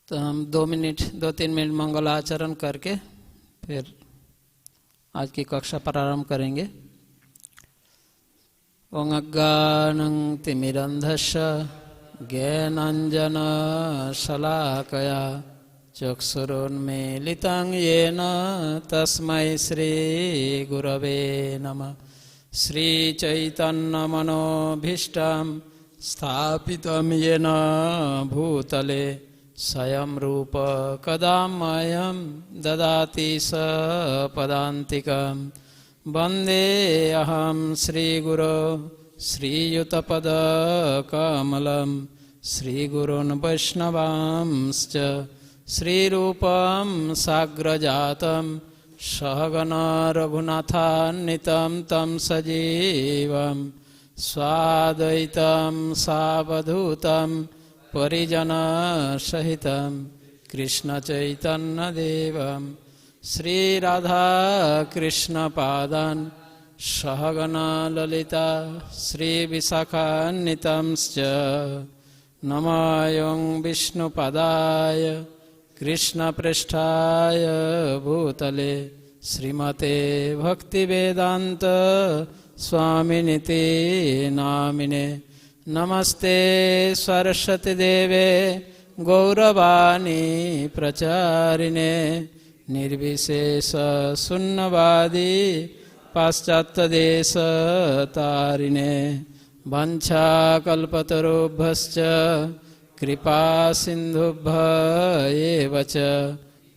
तो हम 2-3 मिनट मंगलाचरण करके फिर आज की कक्षा प्रारंभ करेंगे। ओं अज्ञानं तिमिरन्धस्य ज्ञानाञ्जनशलाकया चक्षुरुन्मीलितं येन तस्मै श्रीगुरवे नमः। श्रीचैतन्यमनोभीष्टं स्थापितं येन भूतले स्वयं रूप कदा मह्यं ददाति स पदान्तिकं। वन्देऽहं श्रीगुरो श्रीयुतपदकमलं श्रीगुरून् वैष्णवांश्च श्रीरूपं साग्रजातं सहगणा रघुनाथान्वितं तं सजीवं स्वाद्वैतं सावधूतं परिजनसहितं कृष्णचैतन्यदेवं श्रीराधाकृष्णपादान् सहगणा ललिता श्रीविशाखान्वितंश्च नमामि विष्णुपदाय कृष्णपृष्ठाय भूतले श्रीमते भक्तिवेदान्त स्वामिनिति नामिने। नमस्ते सरस्वती देवे गौरवाणी प्रचारिणे निर्विशेष शून्यवादी पाश्चात्यदेशतारिणे वंशाकल्पतरुभ्यश्च कृपा सिन्धुभ्य एव च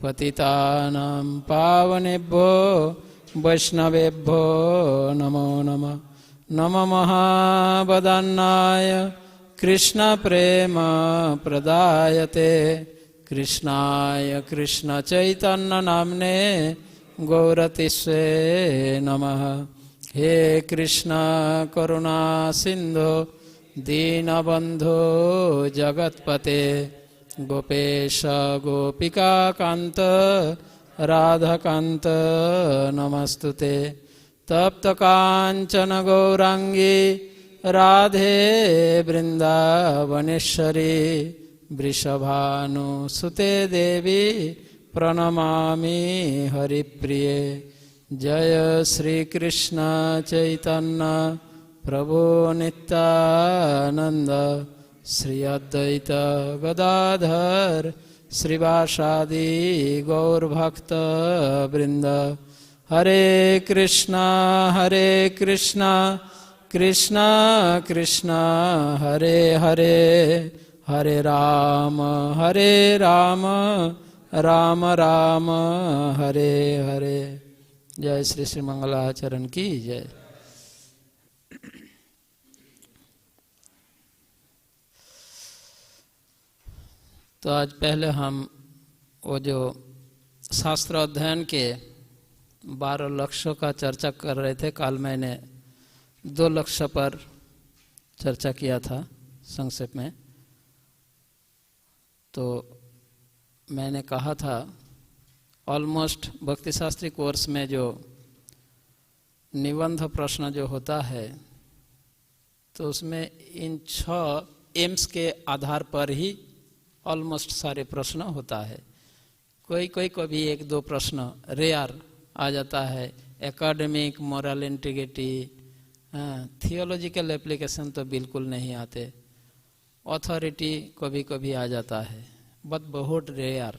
पतितानां पावनेभ्यो वैष्णवेभ्यो नमो नमः। नमो महावदन्नाय कृष्णप्रेमप्रदायते कृष्णाय कृष्णचैतन्यनाम्ने गौरतिस्वे नमः। हे कृष्ण करुणा सिन्धो दीनबन्धो जगत्पते गोपेश गोपिकान्त राधाकान्त नमस्तुते। तप्तकाञ्चन गौराङ्गी राधे वृन्दावनेश्वरी वृषभानुसुते देवी प्रणमामि हरिप्रिये। जय श्री कृष्ण चैतन्य प्रभु नित्यानंद श्री अद्वैत गदाधर श्रीवासादि गौरभक्त वृंद। हरे कृष्णा कृष्णा कृष्णा हरे हरे हरे राम राम राम हरे हरे। जय श्री श्री मंगलाचरण की जय। तो आज पहले हम वो जो शास्त्र अध्ययन के 12 लक्ष्यों का चर्चा कर रहे थे। कल मैंने 2 लक्ष्य पर चर्चा किया था संक्षेप में। तो मैंने कहा था ऑलमोस्ट भक्ति शास्त्री कोर्स में जो निबंध प्रश्न जो होता है तो उसमें इन 6 एम्स के आधार पर ही ऑलमोस्ट सारे प्रश्न होता है। कोई कभी 1-2 प्रश्न रेयर आ जाता है। Academic, moral integrity, theological application तो बिल्कुल नहीं आते। अथॉरिटी कभी आ जाता है, बट बहुत रेयर।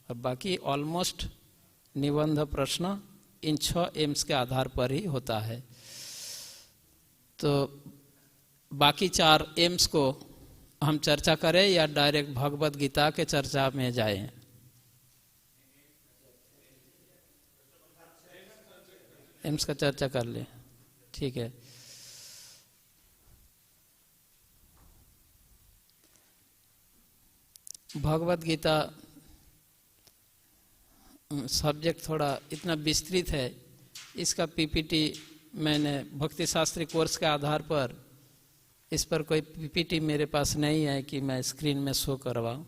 और बाकी ऑलमोस्ट निबंध प्रश्न इन 6 एम्स के आधार पर ही होता है। तो बाकी 4 एम्स को हम चर्चा करें या डायरेक्ट भगवत गीता के चर्चा में जाएं? एम्स का चर्चा कर ले, ठीक है। भगवत गीता सब्जेक्ट थोड़ा इतना विस्तृत है। इसका पीपीटी मैंने भक्ति शास्त्री कोर्स के आधार पर, इस पर कोई पीपीटी मेरे पास नहीं है कि मैं स्क्रीन में शो करवाऊं।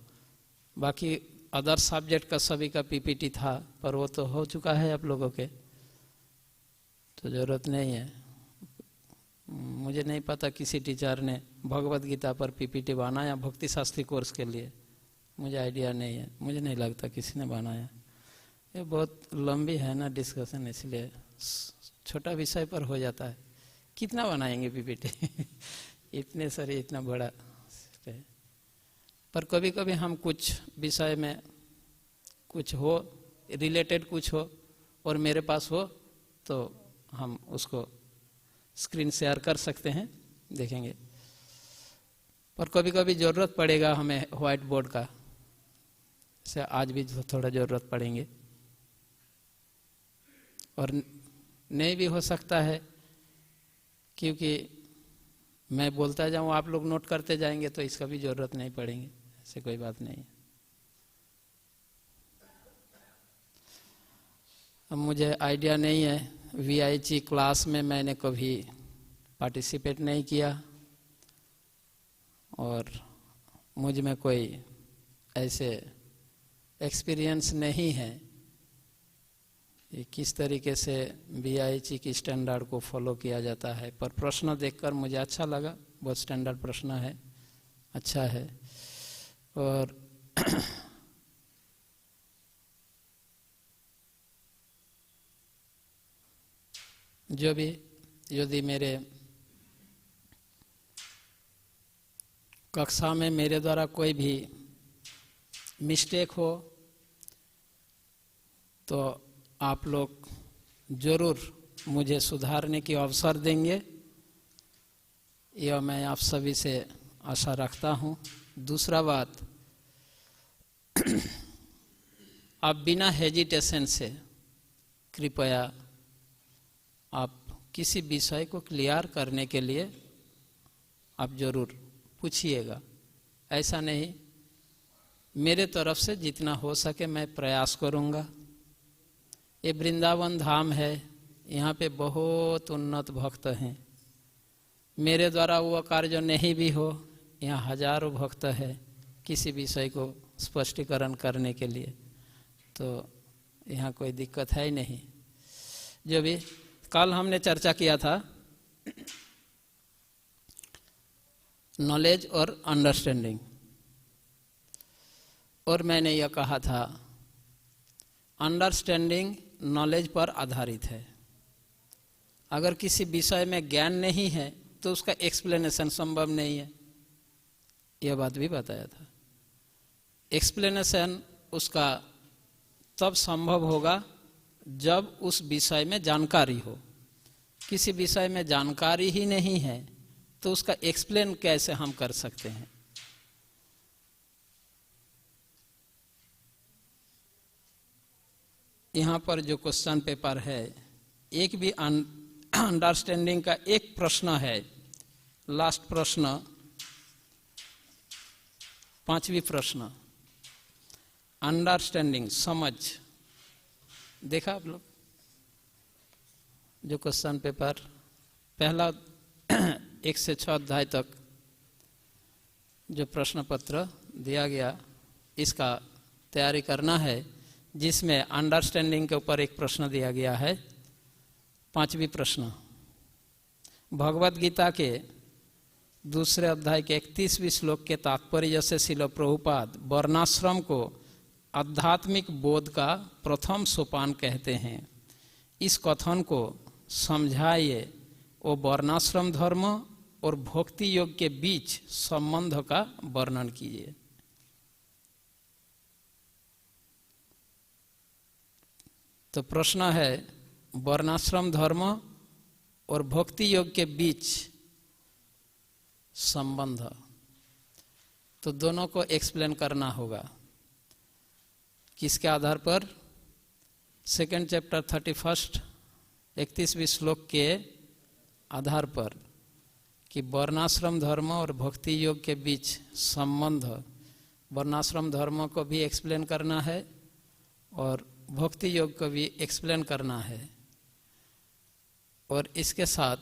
बाकी अदर सब्जेक्ट का सभी का पीपीटी था, पर वो तो हो चुका है आप लोगों के, तो ज़रूरत नहीं है। मुझे नहीं पता किसी टीचर ने भगवत गीता पर पीपीटी बनाया भक्ति शास्त्री कोर्स के लिए, मुझे आइडिया नहीं है, मुझे नहीं लगता किसी ने बनाया। ये बहुत लंबी है ना डिस्कशन, इसलिए छोटा विषय पर हो जाता है। कितना बनाएंगे पीपीटी इतने सारे, इतना बड़ा। पर कभी कभी हम कुछ विषय में कुछ हो रिलेटेड कुछ हो और मेरे पास हो तो हम उसको स्क्रीन शेयर कर सकते हैं, देखेंगे। पर कभी कभी ज़रूरत पड़ेगा हमें व्हाइट बोर्ड का, से आज भी थोड़ा ज़रूरत पड़ेंगे। और नहीं भी हो सकता है, क्योंकि मैं बोलता जाऊँ आप लोग नोट करते जाएंगे तो इसका भी ज़रूरत नहीं पड़ेंगे, ऐसे कोई बात नहीं है। अब मुझे आइडिया नहीं है, VIG क्लास में मैंने कभी पार्टिसिपेट नहीं किया और मुझ में कोई ऐसे एक्सपीरियंस नहीं है कि किस तरीके से VIG की स्टैंडर्ड को फॉलो किया जाता है। पर प्रश्न देखकर मुझे अच्छा लगा, बहुत स्टैंडर्ड प्रश्न है, अच्छा है। और जो भी यदि मेरे कक्षा में मेरे द्वारा कोई भी मिस्टेक हो तो आप लोग जरूर मुझे सुधारने की अवसर देंगे, यह मैं आप सभी से आशा रखता हूँ। दूसरा बात, आप बिना हेजिटेशन से कृपया आप किसी विषय को क्लियर करने के लिए आप जरूर पूछिएगा। ऐसा नहीं, मेरे तरफ से जितना हो सके मैं प्रयास करूँगा। ये वृंदावन धाम है, यहाँ पे बहुत उन्नत भक्त हैं। मेरे द्वारा वो कार्य नहीं भी हो, यहाँ हजारों भक्त हैं किसी विषय को स्पष्टीकरण करने के लिए, तो यहाँ कोई दिक्कत है ही नहीं। जो भी कल हमने चर्चा किया था नॉलेज और अंडरस्टैंडिंग, और मैंने यह कहा था अंडरस्टैंडिंग नॉलेज पर आधारित है। अगर किसी विषय में ज्ञान नहीं है तो उसका एक्सप्लेनेशन संभव नहीं है, यह बात भी बताया था। एक्सप्लेनेशन उसका तब संभव होगा जब उस विषय में जानकारी हो। किसी विषय में जानकारी ही नहीं है तो उसका एक्सप्लेन कैसे हम कर सकते हैं। यहाँ पर जो क्वेश्चन पेपर है, एक भी अंडरस्टैंडिंग का एक प्रश्न है, लास्ट प्रश्न, 5वीं प्रश्न, अंडरस्टैंडिंग समझ। देखा आप लोग जो क्वेश्चन पेपर पहला 1 से 6 अध्याय तक जो प्रश्न पत्र दिया गया, इसका तैयारी करना है, जिसमें अंडरस्टैंडिंग के ऊपर एक प्रश्न दिया गया है, 5वीं प्रश्न। भगवत गीता के 2 अध्याय के 31वें श्लोक के तात्पर्य से श्रील प्रभुपाद वर्णाश्रम को आध्यात्मिक बोध का प्रथम सोपान कहते हैं। इस कथन को समझाइए और वर्णाश्रम धर्म और भक्ति योग के बीच संबंध का वर्णन कीजिए। तो प्रश्न है वर्णाश्रम धर्म और भक्ति योग के बीच संबंध, तो दोनों को एक्सप्लेन करना होगा। किसके आधार पर? 2nd चैप्टर 31 31वें श्लोक के आधार पर कि वर्णाश्रम धर्म और भक्ति योग के बीच संबंध, वर्णाश्रम धर्म को भी एक्सप्लेन करना है और भक्ति योग को भी एक्सप्लेन करना है। और इसके साथ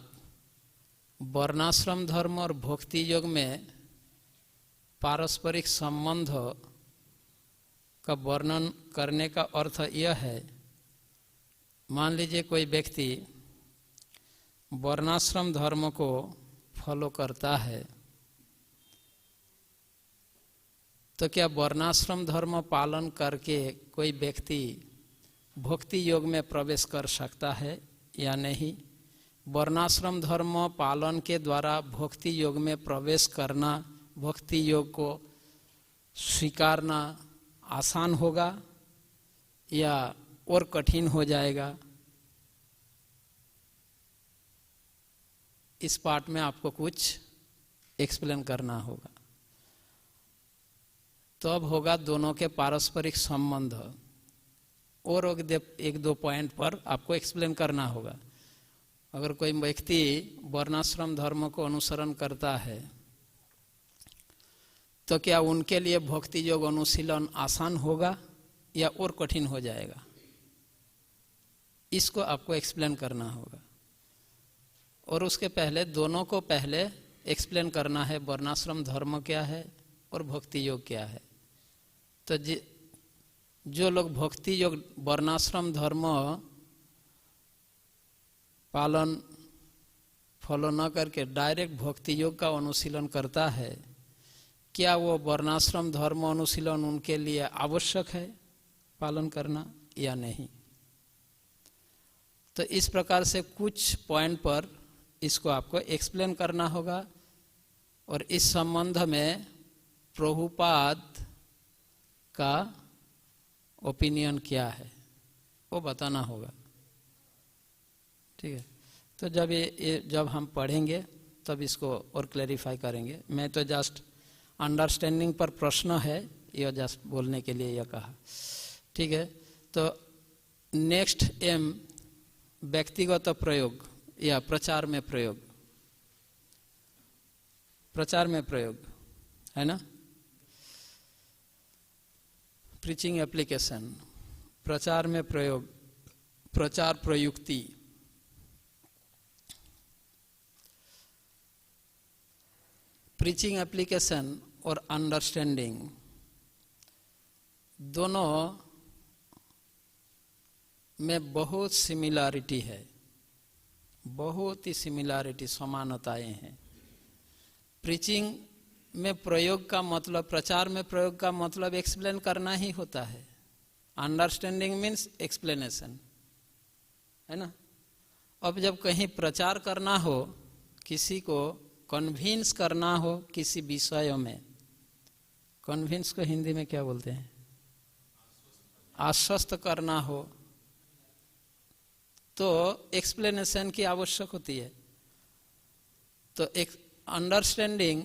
वर्णाश्रम धर्म और भक्ति योग में पारस्परिक संबंध का वर्णन करने का अर्थ यह है, मान लीजिए कोई व्यक्ति वर्णाश्रम धर्म को फॉलो करता है तो क्या वर्णाश्रम धर्म पालन करके कोई व्यक्ति भक्ति योग में प्रवेश कर सकता है या नहीं? वर्णाश्रम धर्म पालन के द्वारा भक्ति योग में प्रवेश करना, भक्ति योग को स्वीकारना आसान होगा या और कठिन हो जाएगा? इस पार्ट में आपको कुछ एक्सप्लेन करना होगा। तो अब होगा दोनों के पारस्परिक संबंध, और एक दो पॉइंट पर आपको एक्सप्लेन करना होगा। अगर कोई व्यक्ति वर्णाश्रम धर्म को अनुसरण करता है तो क्या उनके लिए भक्ति योग अनुशीलन आसान होगा या और कठिन हो जाएगा? इसको आपको एक्सप्लेन करना होगा। और उसके पहले दोनों को पहले एक्सप्लेन करना है, वर्णाश्रम धर्म क्या है और भक्ति योग क्या है। तो जो लोग भक्ति योग वर्णाश्रम धर्म पालन फॉलो न करके डायरेक्ट भक्ति योग का अनुशीलन करता है, क्या वो वर्णाश्रम धर्म अनुशीलन उनके लिए आवश्यक है पालन करना या नहीं? तो इस प्रकार से कुछ पॉइंट पर इसको आपको एक्सप्लेन करना होगा। और इस संबंध में प्रभुपाद का ओपिनियन क्या है वो बताना होगा। ठीक है, तो जब हम पढ़ेंगे तब इसको और क्लैरिफाई करेंगे। मैं तो जस्ट अंडरस्टैंडिंग पर प्रश्न है, यह जस्ट बोलने के लिए यह कहा। ठीक है, तो नेक्स्ट एम व्यक्तिगत प्रयोग या प्रचार में प्रयोग, प्रचार में प्रयोग है ना, प्रीचिंग एप्लीकेशन, प्रचार में प्रयोग, प्रचार प्रयुक्ति। प्रीचिंग एप्लीकेशन और अंडरस्टैंडिंग दोनों में बहुत सिमिलरिटी है, बहुत ही सिमिलरिटी, समानताएं हैं। प्रीचिंग में प्रयोग का मतलब, प्रचार में प्रयोग का मतलब एक्सप्लेन करना ही होता है। अंडरस्टैंडिंग मीन्स एक्सप्लेनेशन, है ना। अब जब कहीं प्रचार करना हो, किसी को कन्विंस करना हो किसी विषय में, कन्विंस को हिंदी में क्या बोलते हैं? आश्वस्त करना हो, तो एक्सप्लेनेशन की आवश्यक होती है। तो एक अंडरस्टैंडिंग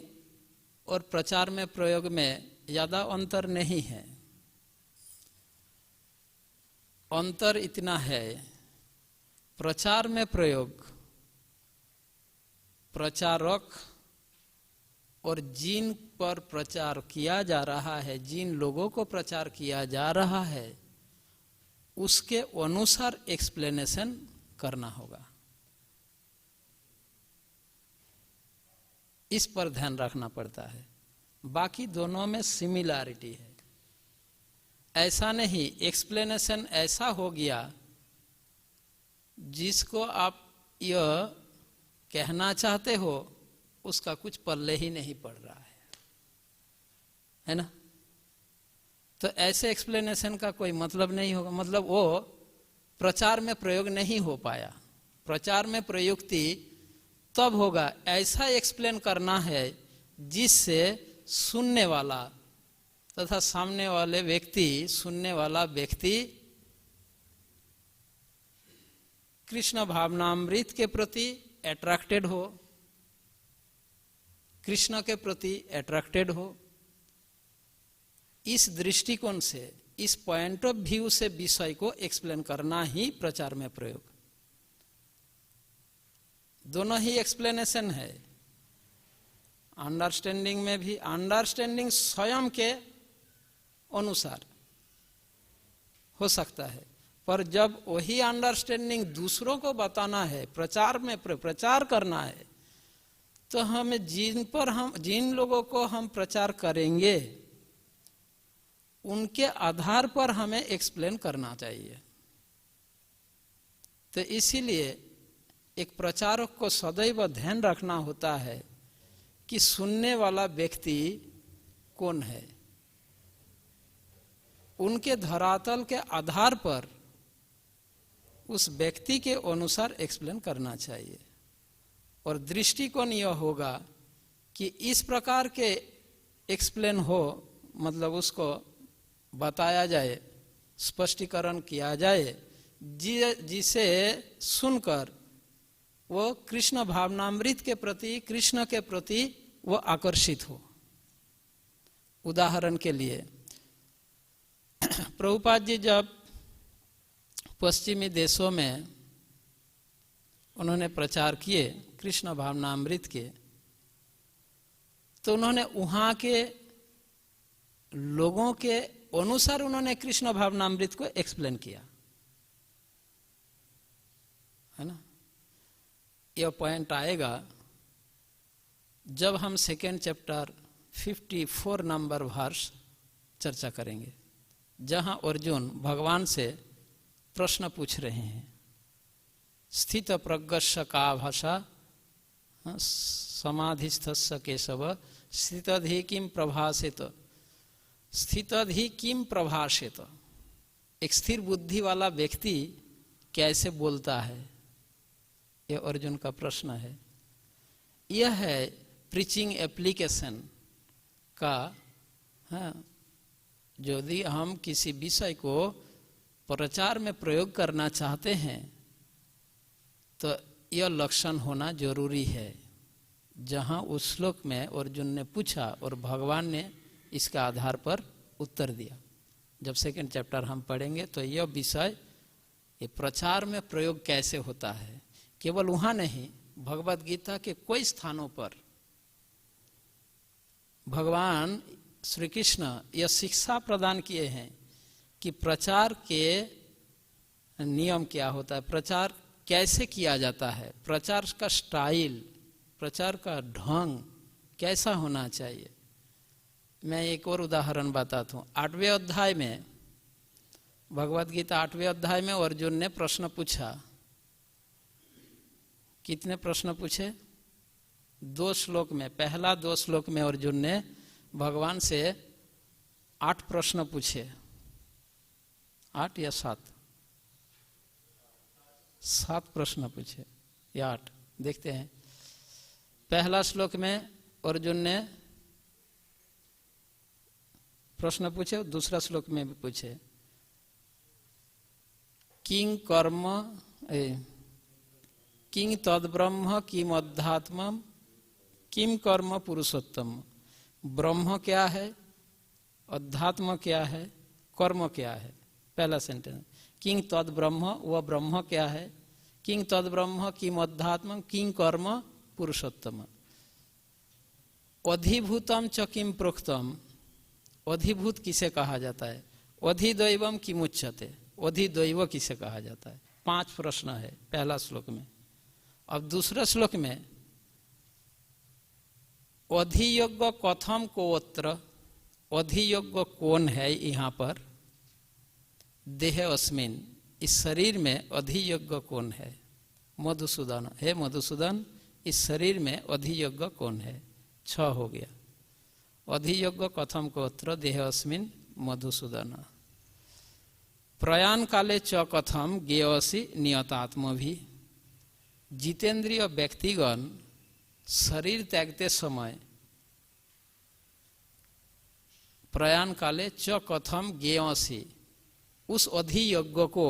और प्रचार में प्रयोग में ज्यादा अंतर नहीं है। अंतर इतना है, प्रचार में प्रयोग प्रचारक और जिन पर प्रचार किया जा रहा है, जिन लोगों को प्रचार किया जा रहा है, उसके अनुसार एक्सप्लेनेशन करना होगा। इस पर ध्यान रखना पड़ता है। बाकी दोनों में सिमिलरिटी है। ऐसा नहीं एक्सप्लेनेशन ऐसा हो गया जिसको आप यह कहना चाहते हो उसका कुछ पल्ले ही नहीं पड़ रहा है ना। तो ऐसे एक्सप्लेनेशन का कोई मतलब नहीं होगा, मतलब वो प्रचार में प्रयोग नहीं हो पाया। प्रचार में प्रयुक्ति तब होगा, ऐसा एक्सप्लेन करना है जिससे सुनने वाला तथा सामने वाले व्यक्ति, सुनने वाला व्यक्ति कृष्ण भावनामृत के प्रति अट्रैक्टेड हो, कृष्ण के प्रति अट्रैक्टेड हो। इस दृष्टिकोण से, इस पॉइंट ऑफ व्यू से विषय को एक्सप्लेन करना ही प्रचार में प्रयोग। दोनों ही एक्सप्लेनेशन है। अंडरस्टैंडिंग में भी अंडरस्टैंडिंग स्वयं के अनुसार हो सकता है, पर जब वही अंडरस्टैंडिंग दूसरों को बताना है, प्रचार में प्रचार करना है, तो हमें जिन लोगों को हम प्रचार करेंगे उनके आधार पर हमें एक्सप्लेन करना चाहिए। तो इसीलिए एक प्रचारक को सदैव ध्यान रखना होता है कि सुनने वाला व्यक्ति कौन है, उनके धरातल के आधार पर उस व्यक्ति के अनुसार एक्सप्लेन करना चाहिए। और दृष्टिकोण यह होगा कि इस प्रकार के एक्सप्लेन हो, मतलब उसको बताया जाए, स्पष्टीकरण किया जाए, जिसे सुनकर वो कृष्ण भावनामृत के प्रति, कृष्ण के प्रति वो आकर्षित हो। उदाहरण के लिए प्रभुपाद जी जब पश्चिमी देशों में उन्होंने प्रचार किए कृष्ण भावनामृत के, तो उन्होंने वहाँ के लोगों के अनुसार उन्होंने कृष्ण भावनामृत को एक्सप्लेन किया, है ना। यह पॉइंट आएगा जब हम सेकेंड चैप्टर 54 नंबर वर्ष चर्चा करेंगे, जहां अर्जुन भगवान से प्रश्न पूछ रहे हैं। स्थित प्रज्ञस्य का भाषा समाधिस्थस्य केशव स्थितधि किम प्रभाषेत, स्थितधि किम प्रभाषेत। एक स्थिर बुद्धि वाला व्यक्ति कैसे बोलता है, यह अर्जुन का प्रश्न है। यह है प्रीचिंग एप्लीकेशन का। यदि हम किसी विषय को प्रचार में प्रयोग करना चाहते हैं तो यह लक्षण होना जरूरी है। जहां उस श्लोक में अर्जुन ने पूछा और भगवान ने इसका आधार पर उत्तर दिया। जब सेकंड चैप्टर हम पढ़ेंगे तो यह विषय, ये प्रचार में प्रयोग कैसे होता है, केवल वहां नहीं, भगवत गीता के कई स्थानों पर भगवान श्री कृष्ण यह शिक्षा प्रदान किए हैं कि प्रचार के नियम क्या होता है, प्रचार कैसे किया जाता है, प्रचार का स्टाइल, प्रचार का ढंग कैसा होना चाहिए। मैं एक और उदाहरण बताता हूँ। 8वें अध्याय में, भगवत गीता 8वें अध्याय में अर्जुन ने प्रश्न पूछा। कितने प्रश्न पूछे? 2 श्लोक में, पहला 2 श्लोक में अर्जुन ने भगवान से 8 प्रश्न पूछे। 8 या 7 प्रश्न पूछे या 8, देखते हैं। पहला श्लोक में अर्जुन ने प्रश्न पूछे, दूसरा श्लोक में भी पूछे। किंग कर्म किंग तद्ब्रह्म किम अध्यात्मम किम कर्म पुरुषोत्तम। ब्रह्म क्या है, अध्यात्म क्या है, कर्म क्या है। पहला सेंटेंस, किंग तद ब्रह्म, वह ब्रह्म क्या है, किंग तद ब्रह्म किम अध्यात्म किंग कर्म पुरुषोत्तम। अधिभूतम च किम प्रोक्तम। अधिभूत किसे कहा जाता है, अधिदैवम किमुच्यते, अधिदैव किसे कहा जाता है। 5 प्रश्न है पहला श्लोक में। अब दूसरा श्लोक में अधियज्ञ कथम कोत्र, अधियज्ञ कौन है यहाँ पर, देह अस्मिन, इस शरीर में अधियज्ञ कौन है। मधुसूदन, हे मधुसूदन, इस शरीर में अधियज्ञ कौन है। 6 हो गया। अधियज्ञ कथम कोत्र देह अस्मिन मधुसूदन। प्रयाण काले च कथम ज्ञेयसि नियतात्म भी। जितेंद्रिय व्यक्तिगण शरीर त्यागते समय प्रयाण काले च कथम ज्ञेयसि, उस अधियज्ञ को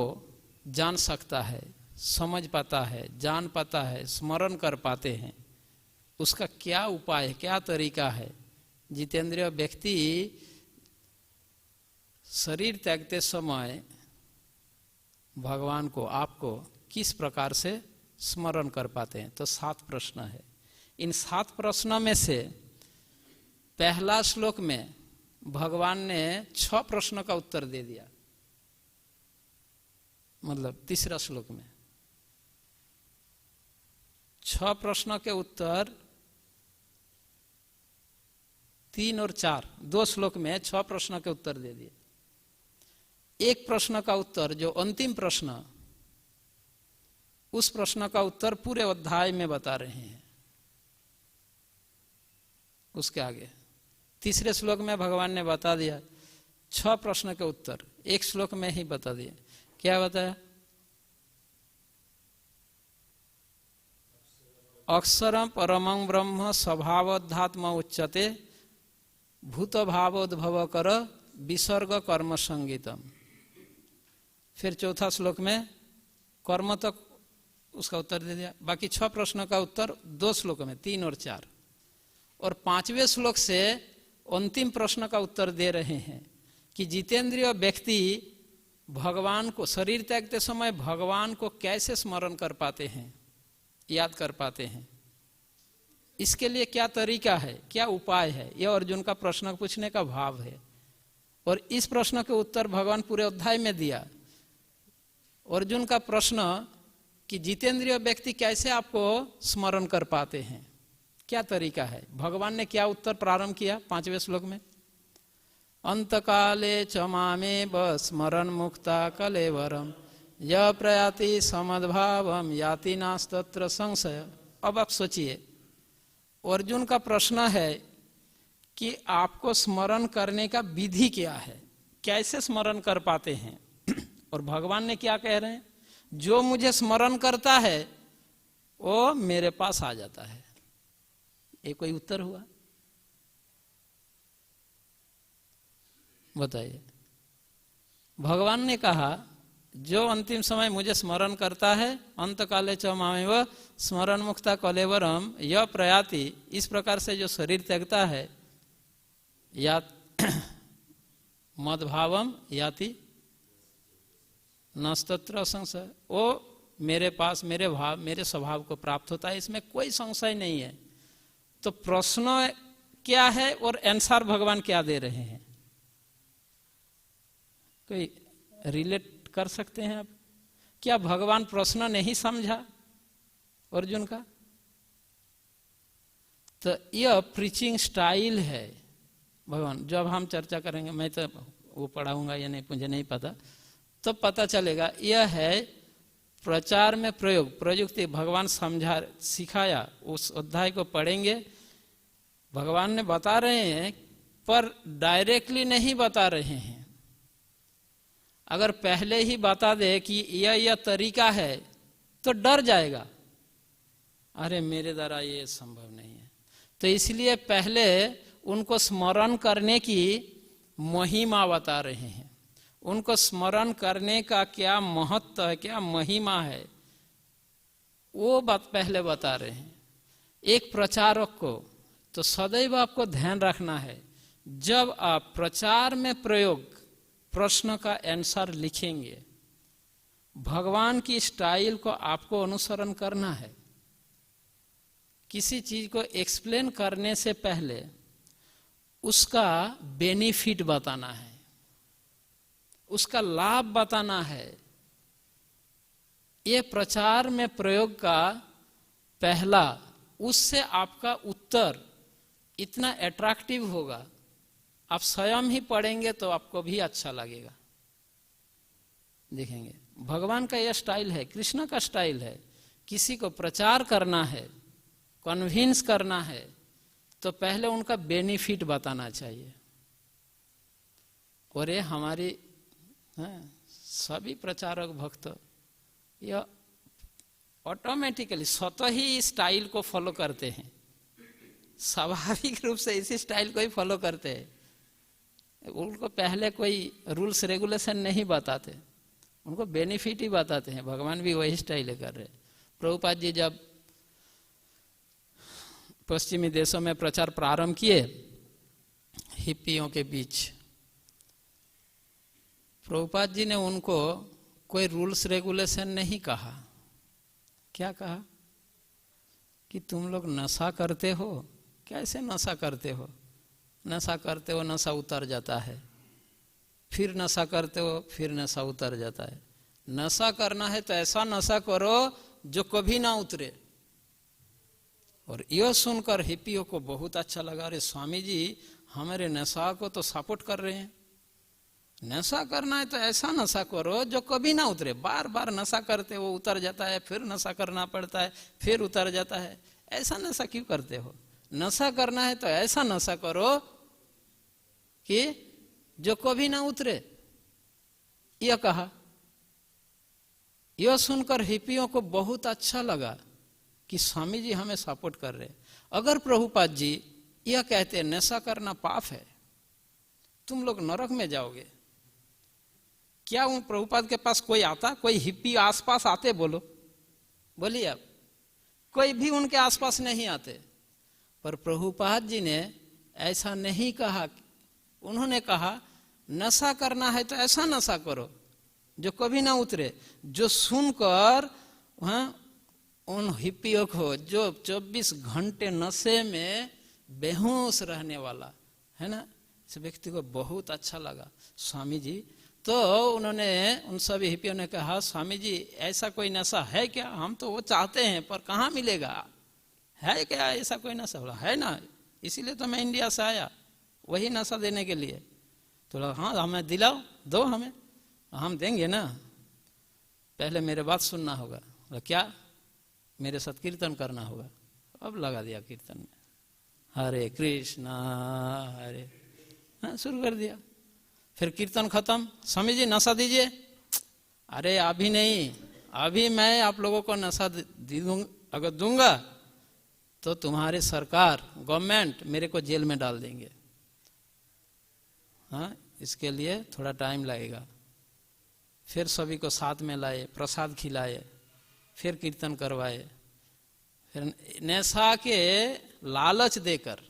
जान सकता है, समझ पाता है, जान पाता है, स्मरण कर पाते हैं। उसका क्या उपाय है, क्या तरीका है। जितेंद्रिय व्यक्ति शरीर त्यागते समय भगवान को, आपको किस प्रकार से स्मरण कर पाते हैं। तो 7 प्रश्न है। इन 7 प्रश्नों में से पहला श्लोक में भगवान ने 6 प्रश्नों का उत्तर दे दिया, मतलब तीसरा श्लोक में 6 प्रश्नों के उत्तर 3 और 4, 2 श्लोक में 6 प्रश्नों के उत्तर दे दिए। एक प्रश्न का उत्तर, जो अंतिम प्रश्न, उस प्रश्न का उत्तर पूरे अध्याय में बता रहे हैं। उसके आगे तीसरे श्लोक में भगवान ने बता दिया 6 प्रश्न के उत्तर एक श्लोक में ही बता दिए। क्या बताया? अक्षरम परमं ब्रह्म स्वभावोद्धात्म उच्यते भूत भावोद्भव कर विसर्ग कर्म संगीतम। फिर चौथा श्लोक में कर्म तक उसका उत्तर दे दिया। बाकी 6 प्रश्नों का उत्तर 2 श्लोक में, 3 और 4। और 5वें श्लोक से अंतिम प्रश्न का उत्तर दे रहे हैं कि जितेंद्रिय व्यक्ति भगवान को शरीर त्यागते समय भगवान को कैसे स्मरण कर पाते हैं, याद कर पाते हैं, इसके लिए क्या तरीका है, क्या उपाय है। यह अर्जुन का प्रश्न पूछने का भाव है। और इस प्रश्न के उत्तर भगवान पूरे अध्याय में दिया। अर्जुन का प्रश्न कि जितेंद्रिय व्यक्ति कैसे आपको स्मरण कर पाते हैं, क्या तरीका है, भगवान ने क्या उत्तर प्रारंभ किया 5वें श्लोक में? अंतकाले च मामेव स्मरण मुक्ता कलेवरम य प्रयाति समद्भावम याति नास्तत्र संशय। अब आप सोचिए, अर्जुन का प्रश्न है कि आपको स्मरण करने का विधि क्या है, कैसे स्मरण कर पाते हैं। और भगवान ने क्या कह रहे हैं? जो मुझे स्मरण करता है वो मेरे पास आ जाता है। ये कोई उत्तर हुआ? बताइए। भगवान ने कहा जो अंतिम समय मुझे स्मरण करता है, अंतकाले च मामेव स्मरण मुक्ता कलेवरम य प्रयाति, इस प्रकार से जो शरीर त्यागता है, या मद्भावम याति नस्तत्र संशय, वो मेरे पास मेरे स्वभाव को प्राप्त होता है, इसमें कोई संशय नहीं है। तो प्रश्न क्या है और आंसर भगवान क्या दे रहे हैं, कोई रिलेट कर सकते हैं आप? क्या भगवान प्रश्न नहीं समझा अर्जुन का? तो यह प्रीचिंग स्टाइल है भगवान। जब हम चर्चा करेंगे, मैं तो वो पढ़ाऊंगा या नहीं मुझे नहीं पता, तो पता चलेगा। यह है प्रचार में प्रयुक्ति भगवान समझा सिखाया। उस अध्याय को पढ़ेंगे, भगवान ने बता रहे हैं पर डायरेक्टली नहीं बता रहे हैं। अगर पहले ही बता दे कि यह तरीका है तो डर जाएगा, अरे मेरे द्वारा ये संभव नहीं है। तो इसलिए पहले उनको स्मरण करने की महिमा बता रहे हैं, उनको स्मरण करने का क्या महत्व है, क्या महिमा है, वो बात पहले बता रहे हैं। एक प्रचारक को तो सदैव आपको ध्यान रखना है, जब आप प्रचार में प्रयोग प्रश्न का आंसर लिखेंगे, भगवान की स्टाइल को आपको अनुसरण करना है। किसी चीज को एक्सप्लेन करने से पहले उसका बेनिफिट बताना है, उसका लाभ बताना है। ये प्रचार में प्रयोग का पहला, उससे आपका उत्तर इतना अट्रैक्टिव होगा, आप स्वयं ही पढ़ेंगे तो आपको भी अच्छा लगेगा। देखेंगे भगवान का यह स्टाइल है, कृष्ण का स्टाइल है। किसी को प्रचार करना है, कन्विंस करना है, तो पहले उनका बेनिफिट बताना चाहिए। और ये हमारी सभी प्रचारक भक्त यह ऑटोमेटिकली स्वतः ही इस स्टाइल को फॉलो करते हैं, स्वाभाविक रूप से इसी स्टाइल को ही फॉलो करते हैं। उनको पहले कोई रूल्स रेगुलेशन नहीं बताते, उनको बेनिफिट ही बताते हैं। भगवान भी वही स्टाइल कर रहे। प्रभुपाद जी जब पश्चिमी देशों में प्रचार प्रारंभ किए हिप्पियों के बीच, प्रभुपाद जी ने उनको कोई रूल्स रेगुलेशन नहीं कहा। क्या कहा कि तुम लोग नशा करते हो, कैसे नशा करते हो, नशा करते हो नशा उतर जाता है, फिर नशा करते हो फिर नशा उतर जाता है। नशा करना है तो ऐसा नशा करो जो कभी ना उतरे। और यह सुनकर हिप्पियों को बहुत अच्छा लगा, अरे स्वामी जी हमारे नशा को तो सपोर्ट कर रहे हैं। नशा करना है तो ऐसा नशा करो जो कभी ना उतरे। बार बार नशा करते हो, उतर जाता है, फिर नशा करना पड़ता है, फिर उतर जाता है, ऐसा नशा क्यों करते हो? नशा करना है तो ऐसा नशा करो कि जो कभी ना उतरे, यह कहा। यह सुनकर हिप्पियों को बहुत अच्छा लगा कि स्वामी जी हमें सपोर्ट कर रहे। अगर प्रभुपाद जी यह कहते नशा करना पाप है, तुम लोग नरक में जाओगे, क्या उन प्रभुपाद के पास कोई आता? कोई हिप्पी आसपास आते? बोलिए आप, कोई भी उनके आसपास नहीं आते। पर प्रभुपाद जी ने ऐसा नहीं कहा। उन्होंने कहा नशा करना है तो ऐसा नशा करो जो कभी ना उतरे। जो सुनकर वहां उन हिप्पियों को, जो 24 घंटे नशे में बेहोश रहने वाला है ना, इस व्यक्ति को बहुत अच्छा लगा स्वामी जी। तो उन्होंने, उन सभी हिप्पियों ने कहा, स्वामी जी ऐसा कोई नशा है क्या? हम तो वो चाहते हैं पर कहाँ मिलेगा, है क्या ऐसा कोई नशा? बोला है ना, इसीलिए तो मैं इंडिया से आया वही नशा देने के लिए। तो हाँ हमें दिलाओ, दो हमें, हम देंगे ना, पहले मेरे बात सुनना होगा। क्या? मेरे साथ कीर्तन करना होगा। अब लगा दिया कीर्तन में, हरे कृष्णा हरे, हाँ शुरू कर दिया। फिर कीर्तन खत्म, स्वामी जी नशा दीजिए। अरे अभी नहीं, अभी मैं आप लोगों को नशा अगर दूंगा तो तुम्हारी सरकार, गवर्नमेंट मेरे को जेल में डाल देंगे। हाँ, इसके लिए थोड़ा टाइम लगेगा। फिर सभी को साथ में लाए, प्रसाद खिलाए, फिर कीर्तन करवाए, फिर नशा के लालच देकर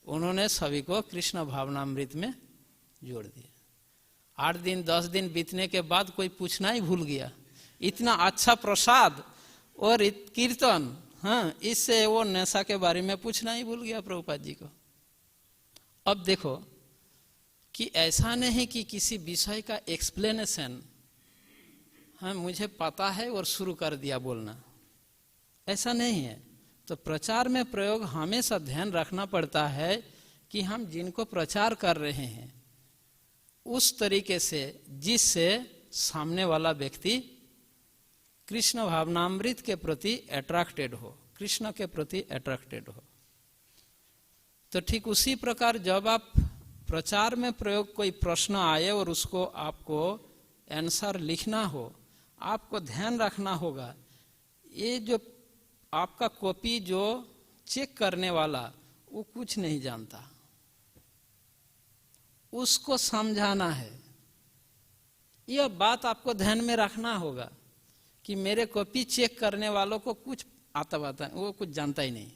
उन्होंने सभी को कृष्ण भावनामृत में जोड़ दिया। 8 दिन 10 दिन बीतने के बाद कोई पूछना ही भूल गया। इतना अच्छा प्रसाद और कीर्तन, हाँ, इससे वो नशा के बारे में पूछना ही भूल गया प्रभुपाद जी को। अब देखो कि ऐसा नहीं कि किसी विषय का एक्सप्लेनेशन, हाँ मुझे पता है और शुरू कर दिया बोलना, ऐसा नहीं है। तो प्रचार में प्रयोग हमेशा ध्यान रखना पड़ता है कि हम जिनको प्रचार कर रहे हैं उस तरीके से जिससे सामने वाला व्यक्ति कृष्ण भावनामृत के प्रति अट्रैक्टेड हो, कृष्ण के प्रति अट्रैक्टेड हो। तो ठीक उसी प्रकार जब आप प्रचार में प्रयोग कोई प्रश्न आए और उसको आपको आंसर लिखना हो, आपको ध्यान रखना होगा ये जो आपका कॉपी जो चेक करने वाला वो कुछ नहीं जानता, उसको समझाना है। यह बात आपको ध्यान में रखना होगा कि मेरे कॉपी चेक करने वालों को कुछ आता है, वो कुछ जानता ही नहीं।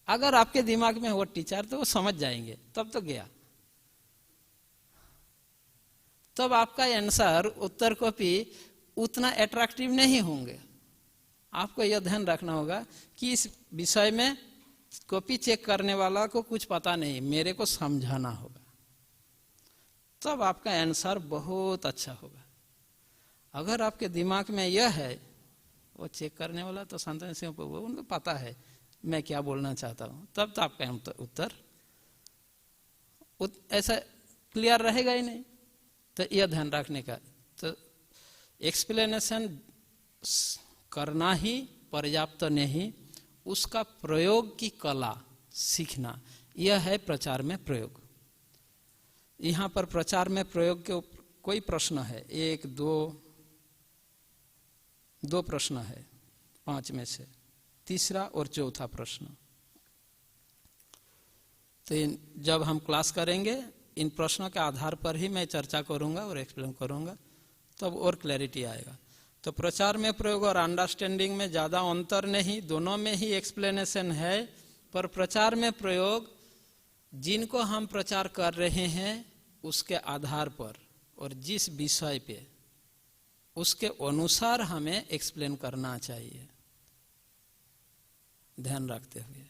अगर आपके दिमाग में वो टीचर तो वो समझ जाएंगे, तब तो गया। तब आपका आंसर, उत्तर कॉपी उतना अट्रैक्टिव नहीं होंगे। आपको यह ध्यान रखना होगा कि इस विषय में कॉपी चेक करने वाला को कुछ पता नहीं, मेरे को समझाना होगा, तब आपका आंसर बहुत अच्छा होगा। अगर आपके दिमाग में यह है, वो चेक करने वाला तो संतन सिंह उनको पता है मैं क्या बोलना चाहता हूं, तब तो आपका उत्तर ऐसा क्लियर रहेगा ही नहीं। तो यह ध्यान रखने का, तो एक्सप्लेनेशन करना ही पर्याप्त नहीं, उसका प्रयोग की कला सीखना, यह है प्रचार में प्रयोग। यहाँ पर प्रचार में प्रयोग के कोई प्रश्न है, 1 2 प्रश्न है 5 में से, तीसरा और चौथा प्रश्न। तो जब हम क्लास करेंगे इन प्रश्नों के आधार पर ही मैं चर्चा करूंगा और एक्सप्लेन करूंगा, तब और क्लैरिटी आएगा। तो प्रचार में प्रयोग और अंडरस्टैंडिंग में ज्यादा अंतर नहीं, दोनों में ही एक्सप्लेनेशन है। पर प्रचार में प्रयोग जिनको हम प्रचार कर रहे हैं उसके आधार पर और जिस विषय पे उसके अनुसार हमें एक्सप्लेन करना चाहिए, ध्यान रखते हुए।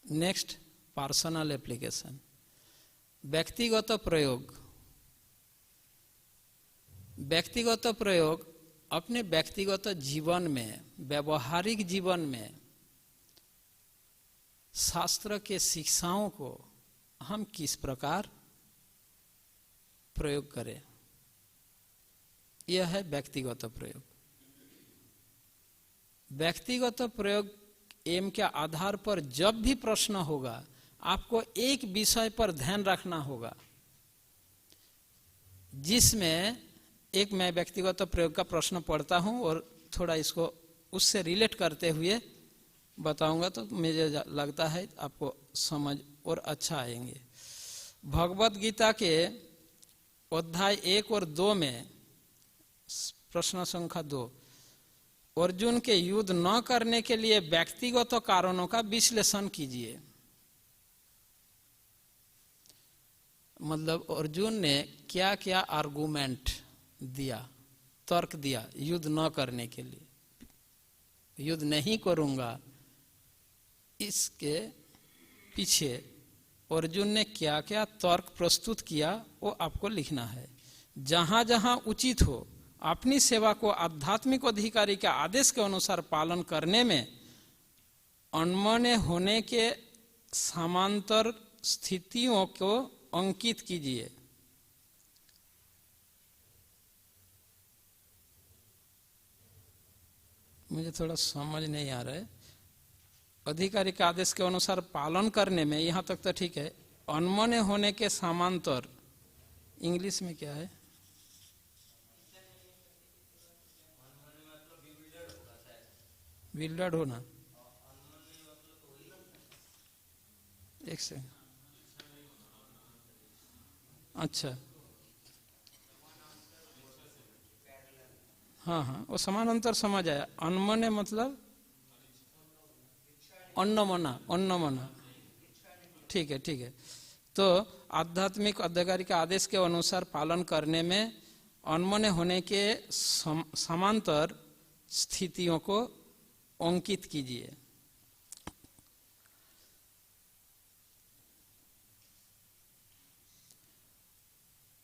नेक्स्ट, पर्सनल एप्लीकेशन, व्यक्तिगत प्रयोग। व्यक्तिगत प्रयोग अपने व्यक्तिगत जीवन में, व्यवहारिक जीवन में शास्त्र के शिक्षाओं को हम किस प्रकार प्रयोग करें, यह है व्यक्तिगत प्रयोग। व्यक्तिगत प्रयोग एम के आधार पर जब भी प्रश्न होगा आपको एक विषय पर ध्यान रखना होगा, जिसमें एक मैं व्यक्तिगत प्रयोग का प्रश्न पढ़ता हूं और थोड़ा इसको उससे रिलेट करते हुए बताऊंगा, तो मुझे लगता है आपको समझ और अच्छा आएंगे। भगवत गीता के अध्याय 1 और 2 में प्रश्न संख्या 2, अर्जुन के युद्ध न करने के लिए व्यक्तिगत कारणों का विश्लेषण कीजिए। मतलब अर्जुन ने क्या क्या आर्गुमेंट दिया, तर्क दिया युद्ध न करने के लिए, युद्ध नहीं करूंगा, इसके पीछे अर्जुन ने क्या क्या तर्क प्रस्तुत किया वो आपको लिखना है। जहां जहां उचित हो अपनी सेवा को आध्यात्मिक अधिकारी के आदेश के अनुसार पालन करने में अनमने होने के समांतर स्थितियों को अंकित कीजिए। मुझे थोड़ा समझ नहीं आ रहा है। अधिकारी के आदेश के अनुसार पालन करने में, यहां तक तो ठीक है, अनमने होने के समांतर इंग्लिश में क्या है? विल्डर्ड होना। एक सेकंड, अच्छा, हाँ हाँ, वो समानांतर समझ आया। अनमने मतलब अन्नमना, अन्नमना, ठीक है ठीक है। तो आध्यात्मिक अधिकारी के आदेश के अनुसार पालन करने में अनमने होने के समांतर स्थितियों को अंकित कीजिए।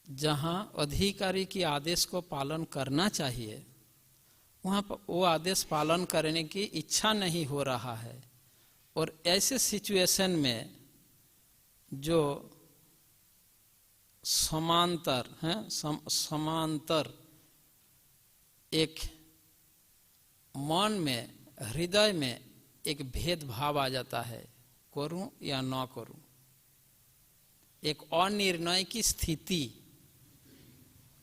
जहां अधिकारी के आदेश को पालन करना चाहिए, वहां पर वो आदेश पालन करने की इच्छा नहीं हो रहा है, और ऐसे सिचुएशन में जो समांतर है, समांतर एक मन में, हृदय में एक भेदभाव आ जाता है, करूं या ना करूं, एक अनिर्णय की स्थिति,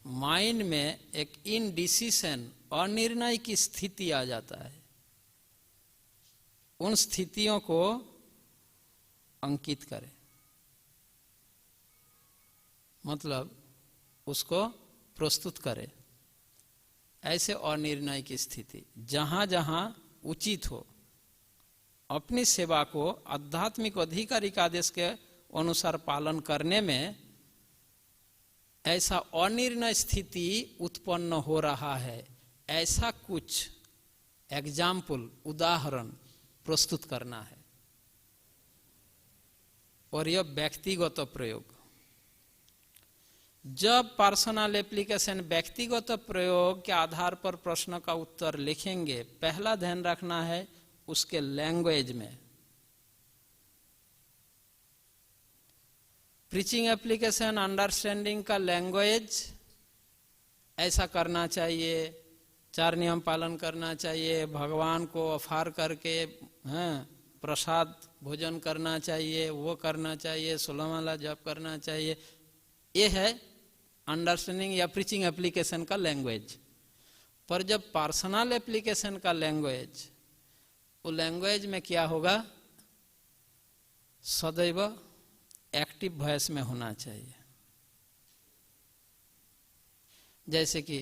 माइंड में एक इनडिसीजन, अनिर्णय की स्थिति आ जाता है। उन स्थितियों को अंकित करें, मतलब उसको प्रस्तुत करें। ऐसे अनिर्णय की स्थिति जहां जहां उचित हो अपनी सेवा को आध्यात्मिक अधिकारी के आदेश के अनुसार पालन करने में ऐसा अनिर्णय स्थिति उत्पन्न हो रहा है, ऐसा कुछ एग्जाम्पल, उदाहरण प्रस्तुत करना है। और यह व्यक्तिगत प्रयोग। जब पर्सनल एप्लीकेशन व्यक्तिगत प्रयोग के आधार पर प्रश्न का उत्तर लिखेंगे, पहला ध्यान रखना है उसके लैंग्वेज में। प्रीचिंग एप्लीकेशन अंडरस्टैंडिंग का लैंग्वेज ऐसा करना चाहिए, 4 नियम पालन करना चाहिए, भगवान को ऑफर करके प्रसाद भोजन करना चाहिए, वो करना चाहिए, 16 माला जप करना चाहिए। ये है अंडरस्टैंडिंग या प्रीचिंग एप्लीकेशन का लैंग्वेज। पर जब पर्सनल एप्लीकेशन का लैंग्वेज, वो लैंग्वेज में क्या होगा, सदैव एक्टिव वॉइस में होना चाहिए। जैसे कि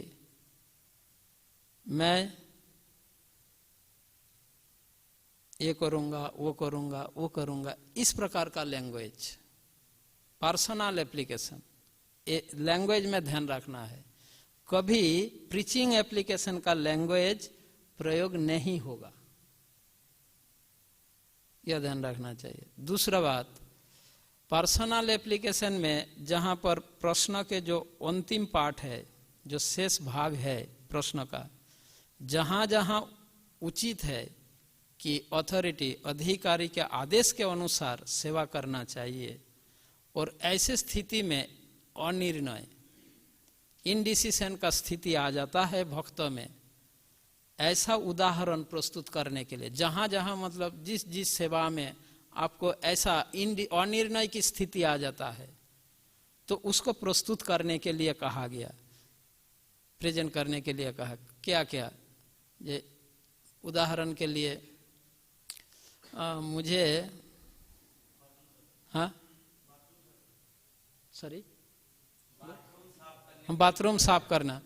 मैं ये करूंगा, वो करूंगा, वो करूंगा, इस प्रकार का लैंग्वेज पर्सनल एप्लीकेशन, लैंग्वेज में ध्यान रखना है। कभी प्रीचिंग एप्लीकेशन का लैंग्वेज प्रयोग नहीं होगा, यह ध्यान रखना चाहिए। दूसरा बात, पर्सनल एप्लीकेशन में जहां पर प्रश्न के जो अंतिम पार्ट है, जो शेष भाग है प्रश्न का, जहां जहां उचित है कि अथॉरिटी, अधिकारी के आदेश के अनुसार सेवा करना चाहिए, और ऐसे स्थिति में अनिर्णय, इनडिसीजन का स्थिति आ जाता है भक्तों में, ऐसा उदाहरण प्रस्तुत करने के लिए, जहां जहां मतलब जिस जिस सेवा में आपको ऐसा अनिर्णय की स्थिति आ जाता है, तो उसको प्रस्तुत करने के लिए कहा गया, प्रेजेंट करने के लिए कहा। क्या क्या, ये उदाहरण के लिए मुझे बाथरूम साफ करना,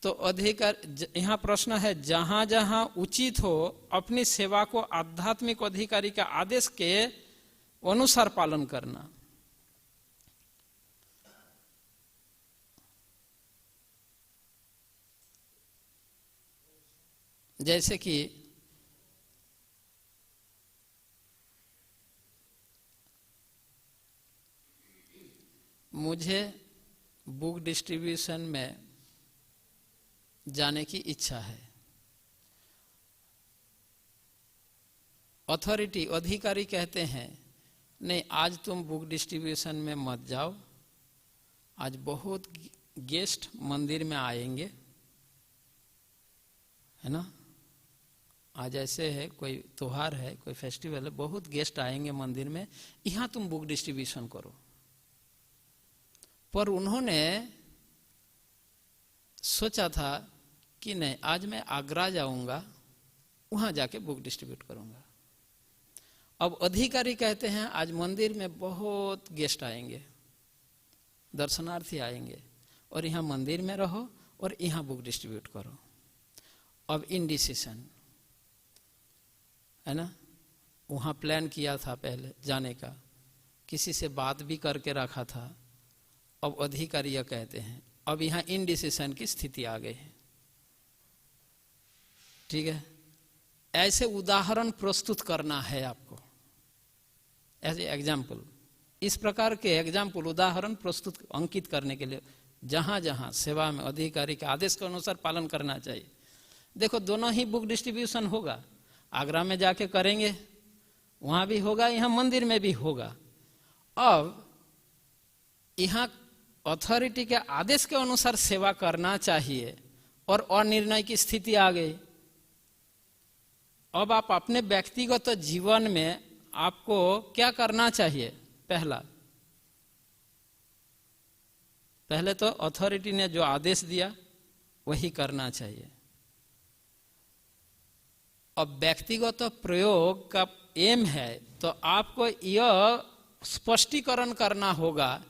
तो अधिकार यहाँ प्रश्न है, जहां जहां उचित हो अपनी सेवा को आध्यात्मिक अधिकारी के आदेश के अनुसार पालन करना। जैसे कि मुझे बुक डिस्ट्रीब्यूशन में जाने की इच्छा है, अथॉरिटी अधिकारी कहते हैं नहीं आज तुम बुक डिस्ट्रीब्यूशन में मत जाओ, आज बहुत गेस्ट मंदिर में आएंगे, है ना, आज ऐसे है कोई त्योहार है, कोई फेस्टिवल है, बहुत गेस्ट आएंगे मंदिर में, यहाँ तुम बुक डिस्ट्रीब्यूशन करो। पर उन्होंने सोचा था कि नहीं आज मैं आगरा जाऊंगा, वहां जाके बुक डिस्ट्रीब्यूट करूंगा। अब अधिकारी कहते हैं आज मंदिर में बहुत गेस्ट आएंगे, दर्शनार्थी आएंगे, और यहाँ मंदिर में रहो और यहाँ बुक डिस्ट्रीब्यूट करो। अब इनडिसीजन है ना, वहां प्लान किया था पहले जाने का, किसी से बात भी करके रखा था, अब अधिकारी यह कहते हैं, अब यहाँ इनडिसीजन की स्थिति आ गई है। ठीक है, ऐसे उदाहरण प्रस्तुत करना है आपको, ऐसे एग्जाम्पल, इस प्रकार के एग्जाम्पल उदाहरण प्रस्तुत अंकित करने के लिए जहां जहां सेवा में अधिकारी के आदेश के अनुसार पालन करना चाहिए। देखो दोनों ही बुक डिस्ट्रीब्यूशन होगा, आगरा में जाके करेंगे, वहां भी होगा, यहाँ मंदिर में भी होगा। अब यहाँ अथॉरिटी के आदेश के अनुसार सेवा करना चाहिए और अनिर्णय की स्थिति आ गई। अब आप अपने व्यक्तिगत जीवन में आपको क्या करना चाहिए? पहले तो अथॉरिटी ने जो आदेश दिया वही करना चाहिए। अब व्यक्तिगत प्रयोग का एम है तो आपको यह स्पष्टीकरण करना होगा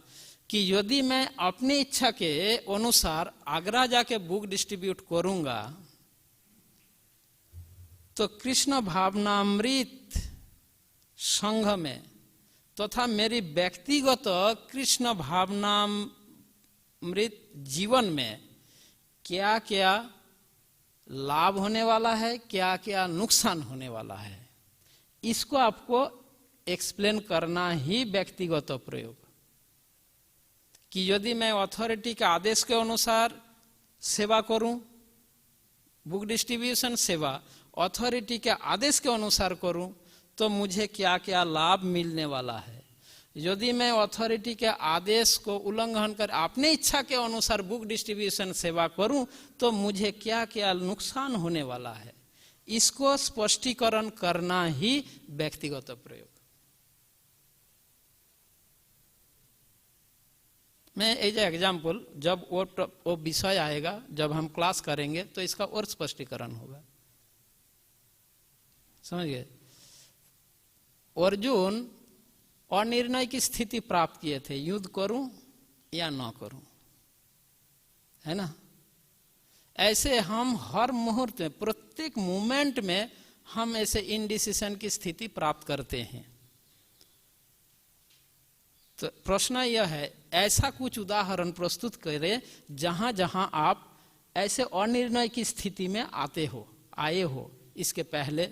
कि यदि मैं अपनी इच्छा के अनुसार आगरा जाके बुक डिस्ट्रीब्यूट करूंगा तो कृष्ण भावनामृत संघ में तथा मेरी व्यक्तिगत कृष्ण भावनामृत जीवन में क्या क्या लाभ होने वाला है, क्या क्या नुकसान होने वाला है, इसको आपको एक्सप्लेन करना ही व्यक्तिगत प्रयोग। कि यदि मैं अथॉरिटी के आदेश के अनुसार सेवा करूं, बुक डिस्ट्रीब्यूशन सेवा अथॉरिटी के आदेश के अनुसार करूं तो मुझे क्या क्या लाभ मिलने वाला है। यदि मैं अथॉरिटी के आदेश को उल्लंघन कर अपने इच्छा के अनुसार बुक डिस्ट्रीब्यूशन सेवा करूं तो मुझे क्या क्या नुकसान होने वाला है, इसको स्पष्टीकरण करना ही व्यक्तिगत प्रयोग। मैं एज एग्जाम्पल, जब वो विषय आएगा, जब हम क्लास करेंगे तो इसका और स्पष्टीकरण होगा, समझ गए। अर्जुन अनिर्णय की स्थिति प्राप्त किए थे, युद्ध करूं या न करूं, है ना। ऐसे हम हर मुहूर्त में, प्रत्येक मोमेंट में हम ऐसे इनडिसीजन की स्थिति प्राप्त करते हैं। तो प्रश्न यह है, ऐसा कुछ उदाहरण प्रस्तुत करें जहां जहां आप ऐसे अनिर्णय की स्थिति में आए हो इसके पहले,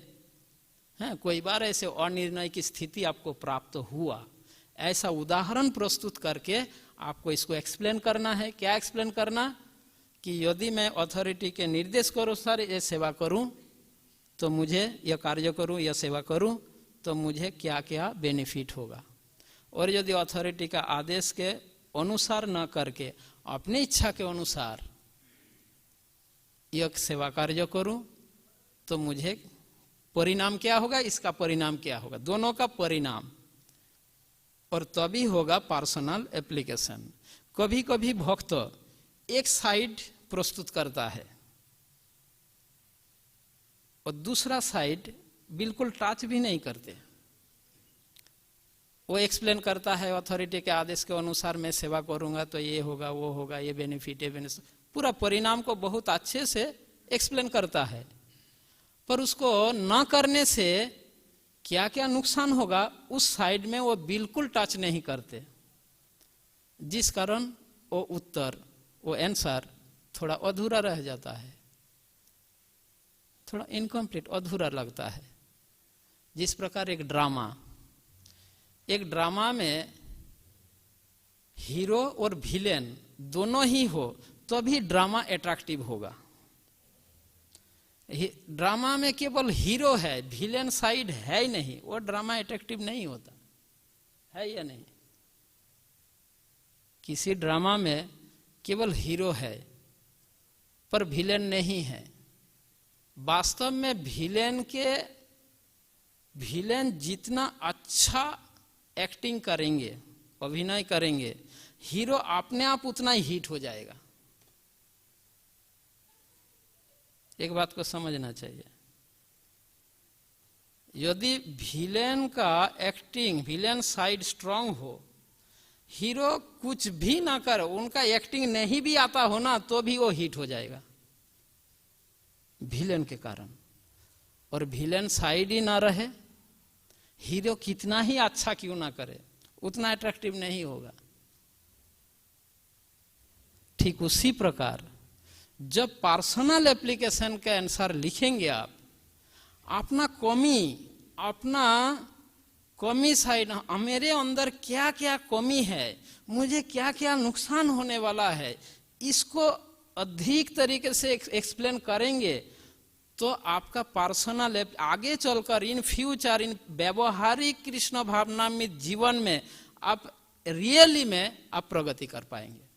है कोई बार ऐसे अनिर्णय की स्थिति आपको प्राप्त हुआ, ऐसा उदाहरण प्रस्तुत करके आपको इसको एक्सप्लेन करना है। क्या एक्सप्लेन करना? कि यदि मैं अथॉरिटी के निर्देश के अनुसार ये सेवा करूं तो मुझे यह कार्य करूं, यह सेवा करूं तो मुझे क्या क्या बेनिफिट होगा, और यदि अथॉरिटी का आदेश के अनुसार न करके अपनी इच्छा के अनुसार यह सेवा कार्य करूं तो मुझे परिणाम क्या होगा, इसका परिणाम क्या होगा, दोनों का परिणाम, और तभी होगा पर्सनल एप्लीकेशन। कभी कभी भक्त एक साइड प्रस्तुत करता है और दूसरा साइड बिल्कुल टच भी नहीं करते। वो एक्सप्लेन करता है अथॉरिटी के आदेश के अनुसार मैं सेवा करूंगा तो ये होगा, वो होगा, ये बेनिफिट है, पूरा परिणाम को बहुत अच्छे से एक्सप्लेन करता है, पर उसको न करने से क्या क्या नुकसान होगा उस साइड में वो बिल्कुल टच नहीं करते, जिस कारण वो उत्तर, वो आंसर थोड़ा अधूरा रह जाता है, थोड़ा इनकम्प्लीट, अधूरा लगता है। जिस प्रकार एक ड्रामा में हीरो और विलेन दोनों ही हो तभी ड्रामा अट्रैक्टिव होगा। ड्रामा में केवल हीरो है, विलेन साइड है ही नहीं, वो ड्रामा अट्रैक्टिव नहीं होता है या नहीं। किसी ड्रामा में केवल हीरो है पर विलेन नहीं है, वास्तव में विलेन जितना अच्छा एक्टिंग करेंगे, अभिनय करेंगे, हीरो अपने आप उतना ही हिट हो जाएगा। एक बात को समझना चाहिए, यदि विलेन का एक्टिंग, विलेन साइड स्ट्रांग हो, हीरो कुछ भी ना करे, उनका एक्टिंग नहीं भी आता हो ना, तो भी वो हिट हो जाएगा विलेन के कारण। और विलेन साइड ही ना रहे, हीरो कितना ही अच्छा क्यों ना करे, उतना अट्रैक्टिव नहीं होगा। ठीक उसी प्रकार जब पर्सनल एप्लीकेशन का आंसर लिखेंगे आप, अपना कमी साइड, मेरे अंदर क्या क्या कमी है, मुझे क्या क्या नुकसान होने वाला है, इसको अधिक तरीके से एक्सप्लेन करेंगे तो आपका पर्सनल आगे चलकर इन फ्यूचर, इन व्यवहारिक कृष्ण भावना में जीवन में आप रियली में आप प्रगति कर पाएंगे।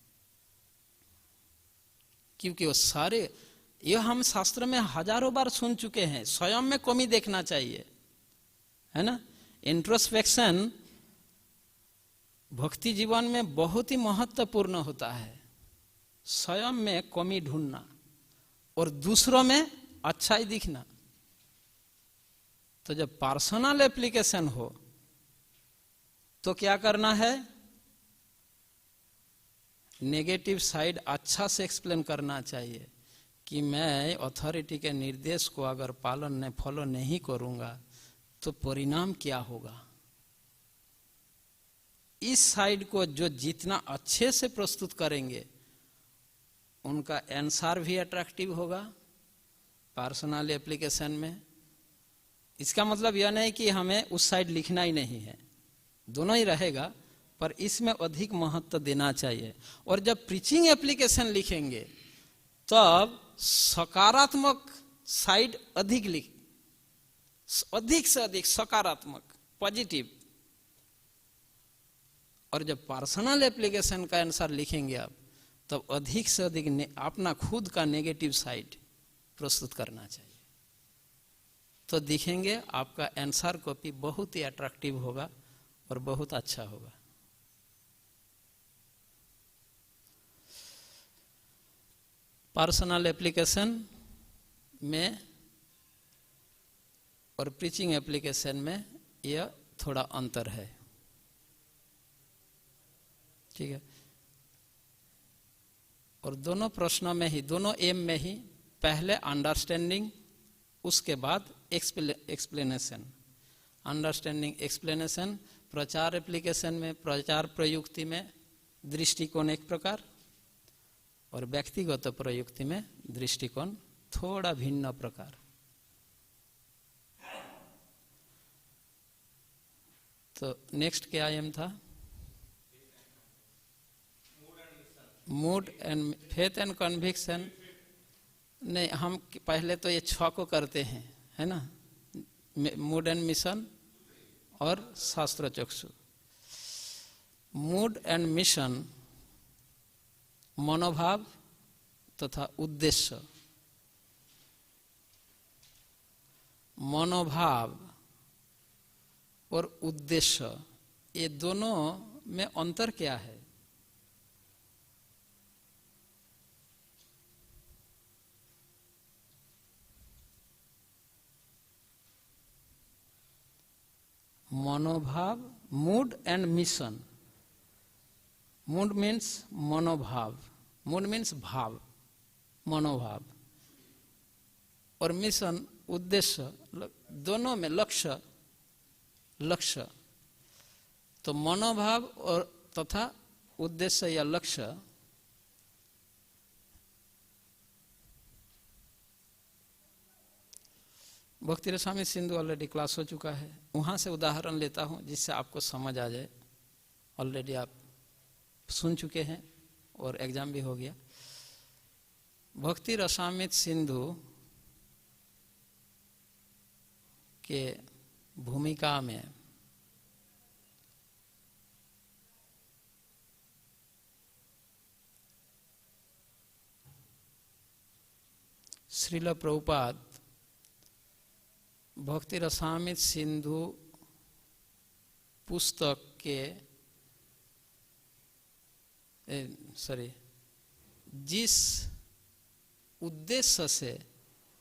क्योंकि वो सारे, ये हम शास्त्र में हजारों बार सुन चुके हैं, स्वयं में कमी देखना चाहिए, है ना। इंट्रोस्पेक्शन भक्ति जीवन में बहुत ही महत्वपूर्ण होता है, स्वयं में कमी ढूंढना और दूसरों में अच्छाई दिखना। तो जब पर्सनल एप्लीकेशन हो तो क्या करना है, नेगेटिव साइड अच्छा से एक्सप्लेन करना चाहिए कि मैं अथॉरिटी के निर्देश को अगर फॉलो नहीं करूंगा तो परिणाम क्या होगा। इस साइड को जो जितना अच्छे से प्रस्तुत करेंगे उनका आंसर भी अट्रैक्टिव होगा पर्सनल एप्लीकेशन में। इसका मतलब यह नहीं कि हमें उस साइड लिखना ही नहीं है, दोनों ही रहेगा, पर इसमें अधिक महत्व देना चाहिए। और जब प्रीचिंग एप्लीकेशन लिखेंगे तब सकारात्मक साइड अधिक से अधिक सकारात्मक, पॉजिटिव। और जब पर्सनल एप्लीकेशन का आंसर लिखेंगे आप, तब अधिक से अधिक अपना खुद का नेगेटिव साइड प्रस्तुत करना चाहिए। तो दिखेंगे आपका आंसर कॉपी बहुत ही अट्रैक्टिव होगा और बहुत अच्छा होगा। पर्सनल एप्लीकेशन में और प्रीचिंग एप्लीकेशन में यह थोड़ा अंतर है, ठीक है। और दोनों प्रश्नों में ही, दोनों एम में ही, पहले अंडरस्टैंडिंग, उसके बाद एक्सप्लेनेशन। Understanding, explanation. प्रचार एप्लीकेशन में, प्रचार प्रयुक्ति में दृष्टिकोण एक प्रकार और व्यक्तिगत प्रयुक्ति में दृष्टिकोण थोड़ा भिन्न प्रकार। तो नेक्स्ट क्या एम था? Mood and faith and conviction. नहीं, हम पहले तो ये 6 को करते हैं, है ना। मूड एंड मिशन और शास्त्र चक्षु। मूड एंड मिशन मनोभाव तथा उद्देश्य। मनोभाव और उद्देश्य, ये दोनों में अंतर क्या है? मनोभाव, mood and mission. Mood means मनोभाव, मूड मीन्स भाव, मनोभाव, और मिशन उद्देश्य, दोनों में लक्ष्य. लक्ष्य तो मनोभाव और तथा उद्देश्य या लक्ष्य, भक्ति रसामृत सिंधु ऑलरेडी क्लास हो चुका है, वहां से उदाहरण लेता हूं जिससे आपको समझ आ जाए. ऑलरेडी आप सुन चुके हैं और एग्जाम भी हो गया. भक्ति रसामृत सिंधु के भूमिका में श्रील प्रभुपाद भक्ति रसामृत सिंधु पुस्तक के जिस उद्देश्य से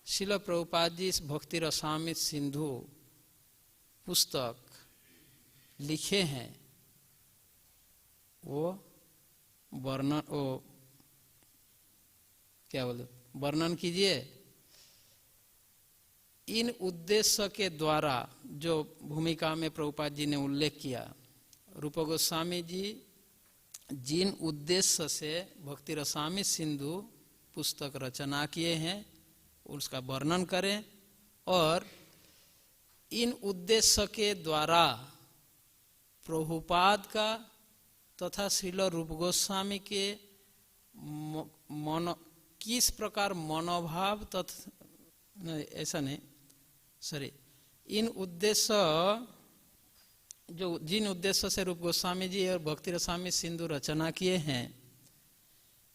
श्रील प्रभुपाद जी इस भक्ति रसामृत सिंधु पुस्तक लिखे हैं, वो वर्णन, वो क्या बोले, वर्णन कीजिए. इन उद्देश्य के द्वारा जो भूमिका में प्रभुपाद जी ने उल्लेख किया, रूप गोस्वामी जी जिन उद्देश्य से भक्ति रसामृत सिंधु पुस्तक रचना किए हैं उसका वर्णन करें, और इन उद्देश्य के द्वारा प्रभुपाद का तथा श्रील रूप गोस्वामी के किस प्रकार मनोभाव तथा ऐसा नहीं, इन उद्देश्य जो जिन उद्देश्य से रूप गोस्वामी जी और भक्ति रसामृत सिंधु रचना किए हैं,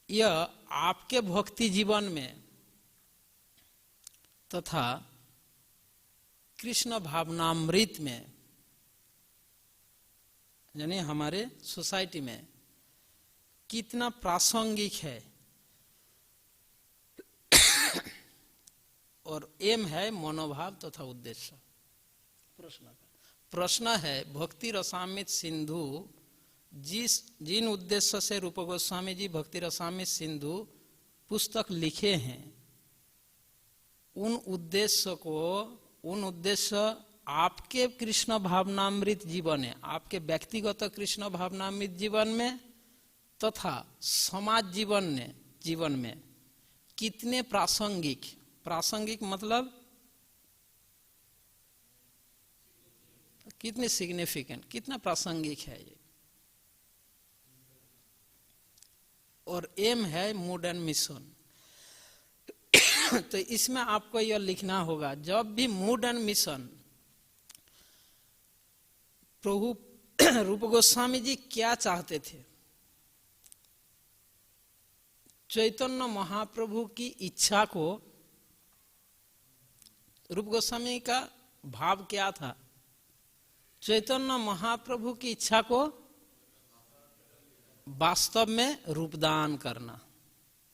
यह आपके भक्ति जीवन में तथा कृष्ण भावनामृत में, यानी हमारे सोसाइटी में कितना प्रासंगिक है, और एम है मनोभाव तथा उद्देश्य. प्रश्न है भक्ति रसामृत सिंधु जिन उद्देश्य से रूप गोस्वामी जी भक्ति रसामृत सिंधु पुस्तक लिखे हैं, उन उद्देश्य आपके कृष्ण भावनामृत जीवन है, आपके व्यक्तिगत कृष्ण भावनामृत जीवन में तथा समाज जीवन में कितने प्रासंगिक मतलब कितने सिग्निफिकेंट, कितना प्रासंगिक है ये. और एम है मूड एंड मिशन. तो इसमें आपको यह लिखना होगा, जब भी मूड एंड मिशन प्रभु रूप गोस्वामी जी क्या चाहते थे, चैतन्य महाप्रभु की इच्छा को, रूप गोस्वामी का भाव क्या था, चैतन्य महाप्रभु की इच्छा को वास्तव में रूपदान करना.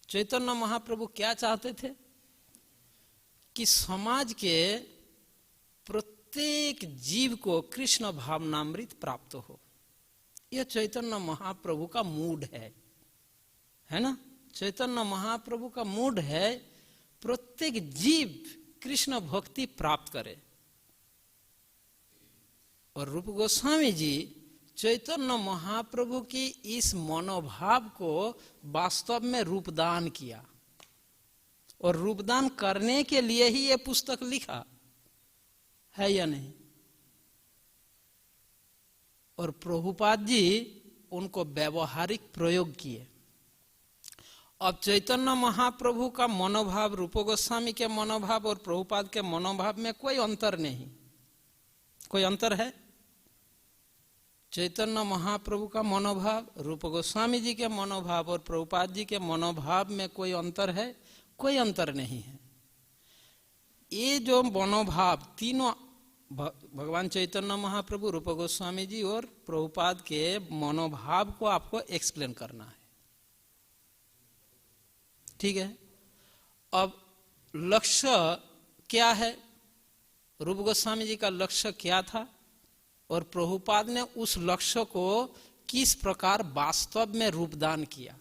चैतन्य महाप्रभु क्या चाहते थे कि समाज के प्रत्येक जीव को कृष्ण भावनामृत प्राप्त हो. यह चैतन्य महाप्रभु का मूड है ना. चैतन्य महाप्रभु का मूड है प्रत्येक जीव कृष्ण भक्ति प्राप्त करे. और रूप गोस्वामी जी चैतन्य महाप्रभु की इस मनोभाव को वास्तव में रूपदान किया, और रूपदान करने के लिए ही ये पुस्तक लिखा है या नहीं. और प्रभुपाद जी उनको व्यवहारिक प्रयोग किए. अब चैतन्य महाप्रभु का मनोभाव, रूप गोस्वामी के मनोभाव और प्रभुपाद के मनोभाव में कोई अंतर नहीं. कोई अंतर है? चैतन्य महाप्रभु का मनोभाव, रूप गोस्वामी जी के मनोभाव और प्रभुपाद जी के मनोभाव में कोई अंतर है? कोई अंतर नहीं है. ये जो मनोभाव तीनों भगवान चैतन्य महाप्रभु, रूप गोस्वामी जी और प्रभुपाद के मनोभाव को आपको एक्सप्लेन करना है। ठीक है, अब लक्ष्य क्या है, रूप गोस्वामी जी का लक्ष्य क्या था और प्रभुपाद ने उस लक्ष्य को किस प्रकार वास्तव में रूपदान किया।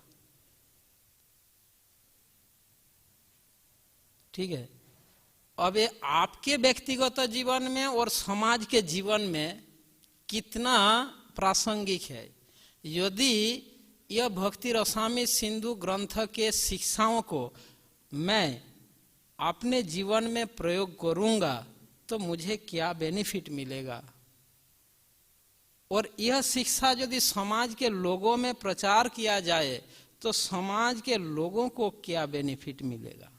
ठीक है, अब ये आपके व्यक्तिगत जीवन में और समाज के जीवन में कितना प्रासंगिक है। यदि यह भक्ति रसामृत सिंधु ग्रंथ के शिक्षाओं को मैं अपने जीवन में प्रयोग करूंगा तो मुझे क्या बेनिफिट मिलेगा, और यह शिक्षा यदि समाज के लोगों में प्रचार किया जाए तो समाज के लोगों को क्या बेनिफिट मिलेगा।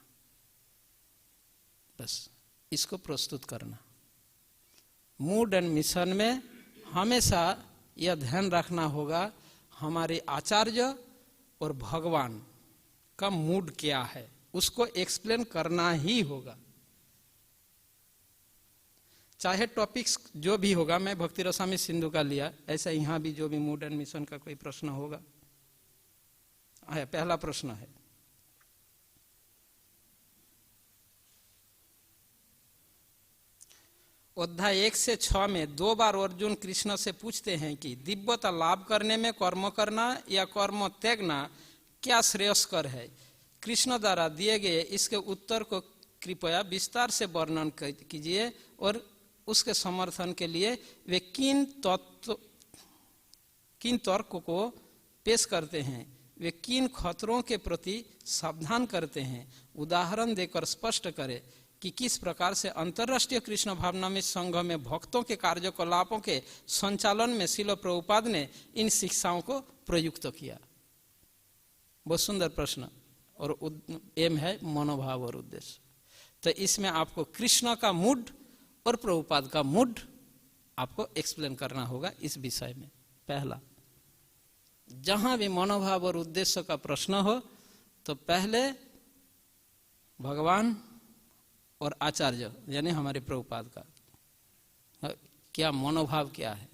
बस इसको प्रस्तुत करना। मूड एंड मिशन में हमेशा यह ध्यान रखना होगा हमारे आचार्य और भगवान का मूड क्या है, उसको एक्सप्लेन करना ही होगा। चाहे टॉपिक्स जो भी होगा, मैं भक्ति रसामृत सिंधु का लिया, ऐसा यहां भी जो भी मूड एंड मिशन का कोई प्रश्न होगा। पहला प्रश्न है, अध्याय 1 से 6 में 2 बार अर्जुन कृष्ण से पूछते हैं कि दिव्यता लाभ करने में कर्म करना या कर्म त्यागना क्या श्रेयस्कर है। कृष्ण द्वारा दिए गए इसके उत्तर को कृपया विस्तार से वर्णन कीजिए और उसके समर्थन के लिए वे किन तर्क को पेश करते हैं, वे किन खतरों के प्रति सावधान करते हैं। उदाहरण देकर स्पष्ट करें कि किस प्रकार से अंतर्राष्ट्रीय कृष्ण भावनामृत संघ में भक्तों के कार्यकलापों के संचालन में श्रील प्रभुपाद ने इन शिक्षाओं को प्रयुक्त किया। बहुत सुंदर प्रश्न, और एम है मनोभाव और उद्देश्य। तो इसमें आपको कृष्ण का मूड और प्रभुपाद का मूड आपको एक्सप्लेन करना होगा इस विषय में। पहला, जहां भी मनोभाव और उद्देश्य का प्रश्न हो तो पहले भगवान और आचार्य यानी हमारे प्रभुपाद का क्या मनोभाव क्या है,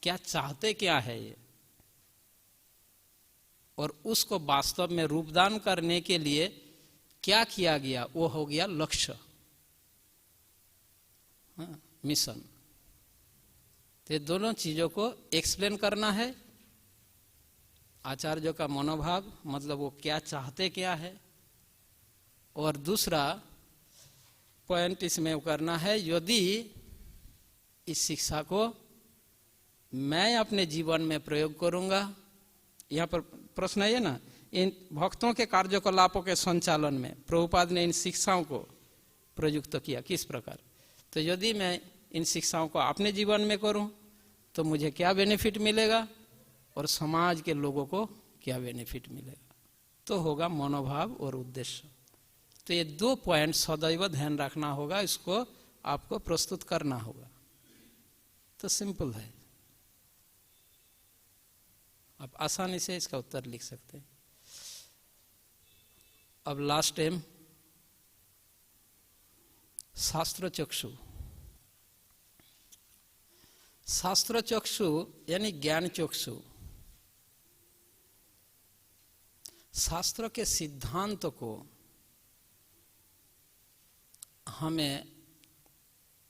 क्या चाहते क्या है ये, और उसको वास्तव में रूपदान करने के लिए क्या किया गया, वो हो गया लक्ष्य, मिशन। तो दोनों चीजों को एक्सप्लेन करना है। आचार्य का मनोभाव मतलब वो क्या चाहते क्या है, और दूसरा पॉइंट इसमें करना है यदि इस शिक्षा को मैं अपने जीवन में प्रयोग करूंगा। यहाँ पर प्रश्न है ना, इन भक्तों के कार्यकलापों के संचालन में प्रभुपाद ने इन शिक्षाओं को प्रयुक्त किया किस प्रकार। तो यदि मैं इन शिक्षाओं को अपने जीवन में करूं तो मुझे क्या बेनिफिट मिलेगा और समाज के लोगों को क्या बेनिफिट मिलेगा, तो होगा मनोभाव और उद्देश्य। तो ये 2 पॉइंट सदैव ध्यान रखना होगा, इसको आपको प्रस्तुत करना होगा। तो सिंपल है, आप आसानी से इसका उत्तर लिख सकते हैं। अब लास्ट टाइम शास्त्र चक्षु। शास्त्र चक्षु यानी ज्ञान चक्षु, शास्त्र के सिद्धांत को हमें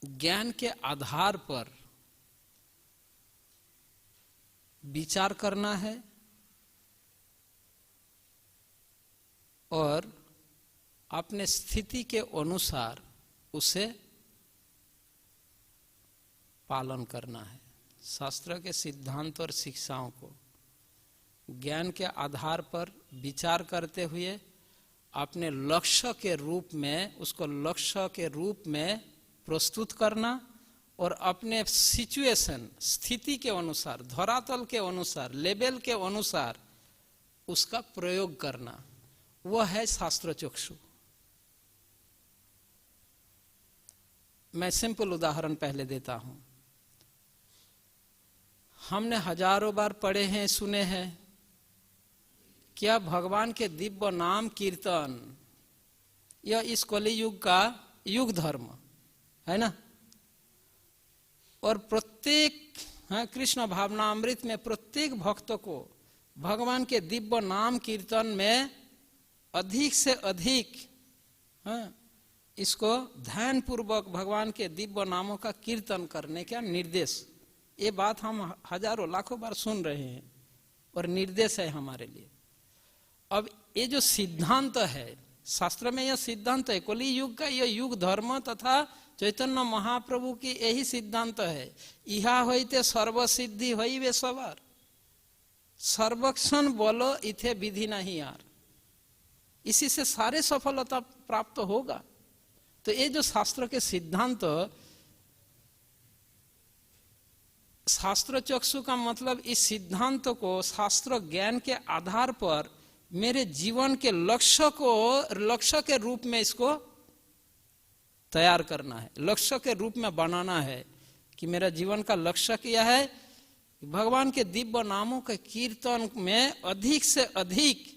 ज्ञान के आधार पर विचार करना है और अपने स्थिति के अनुसार उसे पालन करना है। शास्त्र के सिद्धांत और शिक्षाओं को ज्ञान के आधार पर विचार करते हुए अपने लक्ष्य के रूप में, उसको लक्ष्य के रूप में प्रस्तुत करना और अपने सिचुएशन, स्थिति के अनुसार, धरातल के अनुसार, लेवल के अनुसार उसका प्रयोग करना, वह है शास्त्र चक्षु। मैं सिंपल उदाहरण पहले देता हूं। हमने हजारों बार पढ़े हैं, सुने हैं, क्या भगवान के दिव्य नाम कीर्तन यह इस कलि युग का युग धर्म है ना। और प्रत्येक कृष्ण भावनामृत में प्रत्येक भक्त को भगवान के दिव्य नाम कीर्तन में अधिक से अधिक इसको ध्यान पूर्वक भगवान के दिव्य नामों का कीर्तन करने का निर्देश, ये बात हम हजारों लाखों बार सुन रहे हैं और निर्देश है हमारे लिए। अब ये जो सिद्धांत है शास्त्र में, यह सिद्धांत है कली युग का, यह युग धर्म तथा चैतन्य महाप्रभु की यही सिद्धांत है। इहा होइते सर्वसिद्धि होई वे सवार, सर्वक्षण बोलो इथे विधि नहीं यार, इसी से सारे सफलता प्राप्त होगा। तो ये जो शास्त्र के सिद्धांत, शास्त्र चक्षु का मतलब इस सिद्धांत को शास्त्र ज्ञान के आधार पर मेरे जीवन के लक्ष्य के रूप में इसको तैयार करना है, लक्ष्य के रूप में बनाना है कि मेरा जीवन का लक्ष्य क्या है, भगवान के दिव्य नामों के कीर्तन में अधिक से अधिक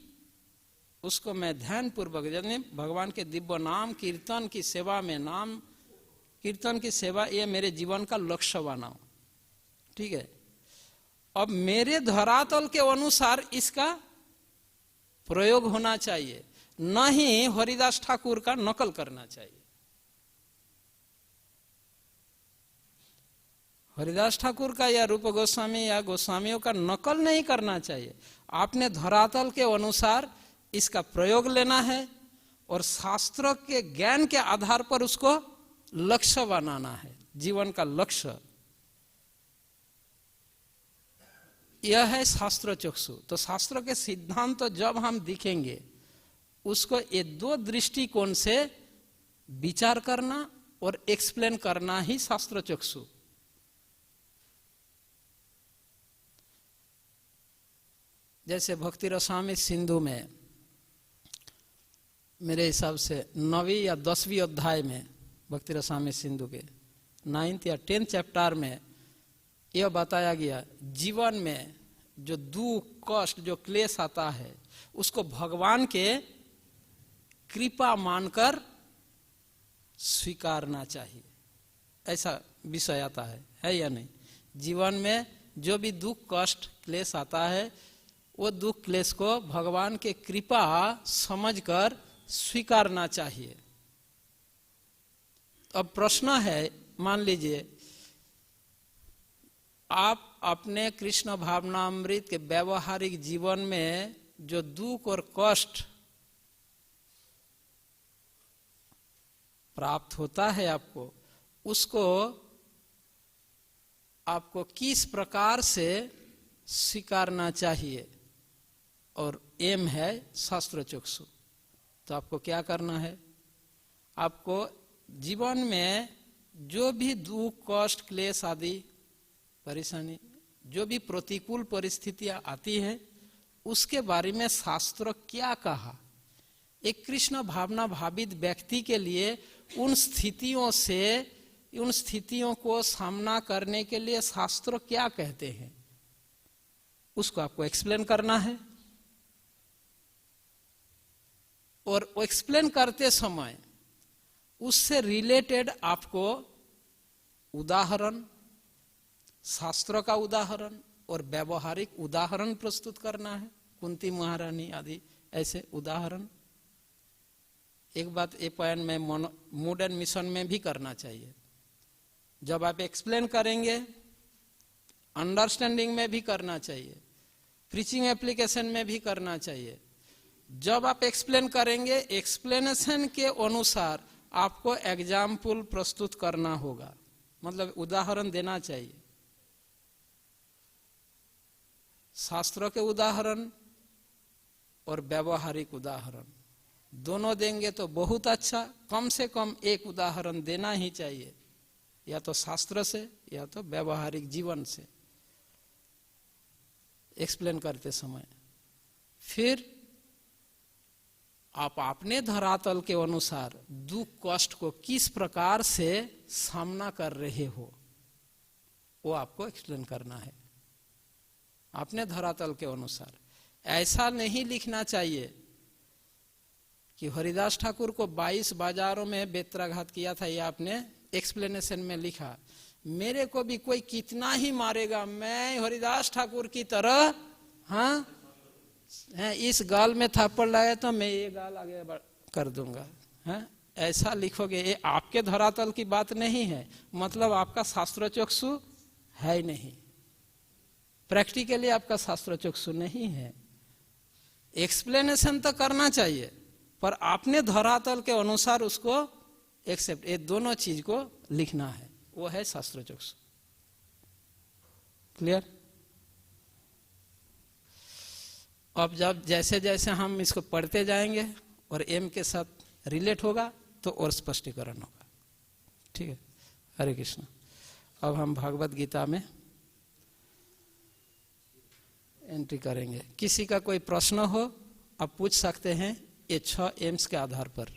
उसको मैं ध्यान पूर्वक, यानी भगवान के दिव्य नाम कीर्तन की सेवा में, नाम कीर्तन की सेवा, ये मेरे जीवन का लक्ष्य बनाओ। ठीक है। अब मेरे धरातल के अनुसार इसका प्रयोग होना चाहिए, न ही हरिदास ठाकुर का नकल करना चाहिए। हरिदास ठाकुर का या रूप गोस्वामी या गोस्वामियों का नकल नहीं करना चाहिए। आपने धरातल के अनुसार इसका प्रयोग लेना है और शास्त्र के ज्ञान के आधार पर उसको लक्ष्य बनाना है, जीवन का लक्ष्य। यह है शास्त्र चक्षु। तो शास्त्र के सिद्धांत तो जब हम दिखेंगे उसको ये दो दृष्टिकोण से विचार करना और एक्सप्लेन करना ही शास्त्र चक्षु। जैसे भक्ति रसामृत सिंधु में मेरे हिसाब से 9वीं या 10वीं अध्याय में भक्ति रसामृत सिंधु के 9th या 10th चैप्टर में यह बताया गया, जीवन में जो दुख कष्ट जो क्लेश आता है उसको भगवान के कृपा मानकर स्वीकारना चाहिए, ऐसा विषय आता है या नहीं। जीवन में जो भी दुख कष्ट क्लेश आता है वो दुख क्लेश को भगवान के कृपा समझकर स्वीकारना चाहिए। अब प्रश्न है, मान लीजिए आप अपने कृष्ण भावनामृत के व्यवहारिक जीवन में जो दुख और कष्ट प्राप्त होता है आपको, उसको आपको किस प्रकार से स्वीकारना चाहिए, और एम है शास्त्र चक्षु। तो आपको क्या करना है, आपको जीवन में जो भी दुख कष्ट क्लेश आदि परेशानी, जो भी प्रतिकूल परिस्थितियां आती है उसके बारे में शास्त्र क्या कहा, एक कृष्ण भावना भावित व्यक्ति के लिए उन स्थितियों को सामना करने के लिए शास्त्र क्या कहते हैं, उसको आपको एक्सप्लेन करना है। और एक्सप्लेन करते समय उससे रिलेटेड आपको उदाहरण, शास्त्र का उदाहरण और व्यवहारिक उदाहरण प्रस्तुत करना है। कुंती महारानी आदि ऐसे उदाहरण। एक बात ये पॉइंट में मूड एंड मिशन में भी करना चाहिए। जब आप एक्सप्लेन करेंगे अंडरस्टैंडिंग में भी करना चाहिए, प्रीचिंग एप्लीकेशन में भी करना चाहिए। जब आप एक्सप्लेन करेंगे एक्सप्लेनेशन के अनुसार आपको एग्जाम्पल प्रस्तुत करना होगा, मतलब उदाहरण देना चाहिए। शास्त्र के उदाहरण और व्यवहारिक उदाहरण दोनों देंगे तो बहुत अच्छा, कम से कम एक उदाहरण देना ही चाहिए, या तो शास्त्र से या तो व्यवहारिक जीवन से एक्सप्लेन करते समय। फिर आप अपने धरातल के अनुसार दुख कष्ट को किस प्रकार से सामना कर रहे हो वो आपको एक्सप्लेन करना है अपने धरातल के अनुसार। ऐसा नहीं लिखना चाहिए कि हरिदास ठाकुर को 22 बाजारों में बेत्राघात किया था, ये आपने एक्सप्लेनेशन में लिखा। मेरे को भी कोई कितना ही मारेगा, मैं हरिदास ठाकुर की तरह हाँ इस गाल में थप्पड़ लाया तो मैं ये गाल आगे कर दूंगा। हाँ, ऐसा लिखोगे, ये आपके धरातल की बात नहीं है, मतलब आपका शास्त्र चक्षु है नहीं, प्रैक्टिकली आपका शास्त्र चक्षु नहीं है। एक्सप्लेनेशन तो करना चाहिए, पर आपने धरातल के अनुसार उसको एक्सेप्ट, ये दोनों चीज को लिखना है, वो है शास्त्र चक्षु। क्लियर? अब जब जैसे जैसे हम इसको पढ़ते जाएंगे और एम के साथ रिलेट होगा तो और स्पष्टीकरण होगा। ठीक है, हरे कृष्ण। अब हम भागवत गीता में एंट्री करेंगे। किसी का कोई प्रश्न हो आप पूछ सकते हैं ये 6 एम्स के आधार पर।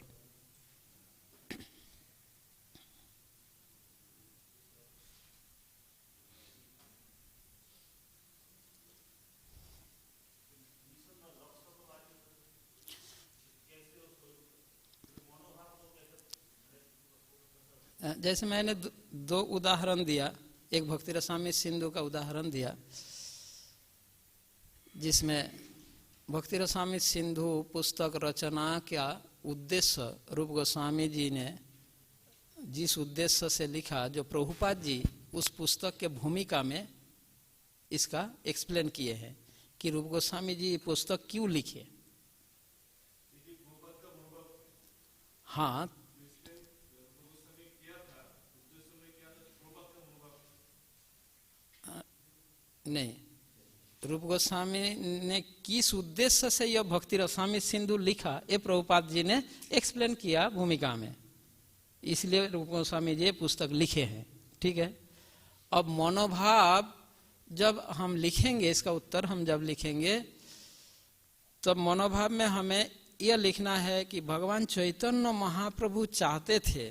जैसे मैंने 2 उदाहरण दिया, एक भक्ति रसामृत सिंधु का उदाहरण दिया, जिसमें भक्ति रसामृत सिंधु पुस्तक रचना का उद्देश्य रूप गोस्वामी जी ने जिस उद्देश्य से लिखा, जो प्रभुपाद जी उस पुस्तक के भूमिका में इसका एक्सप्लेन किए हैं कि रूप गोस्वामी जी ये पुस्तक क्यों लिखे। हाँ, नहीं, रूप गोस्वामी ने किस उद्देश्य से यह भक्ति रसामृत सिंधु लिखा, ये प्रभुपाद जी ने एक्सप्लेन किया भूमिका में, इसलिए रूप गोस्वामी जी पुस्तक लिखे हैं। ठीक है, अब मनोभाव जब हम लिखेंगे, इसका उत्तर हम जब लिखेंगे तब मनोभाव में हमें यह लिखना है कि भगवान चैतन्य महाप्रभु चाहते थे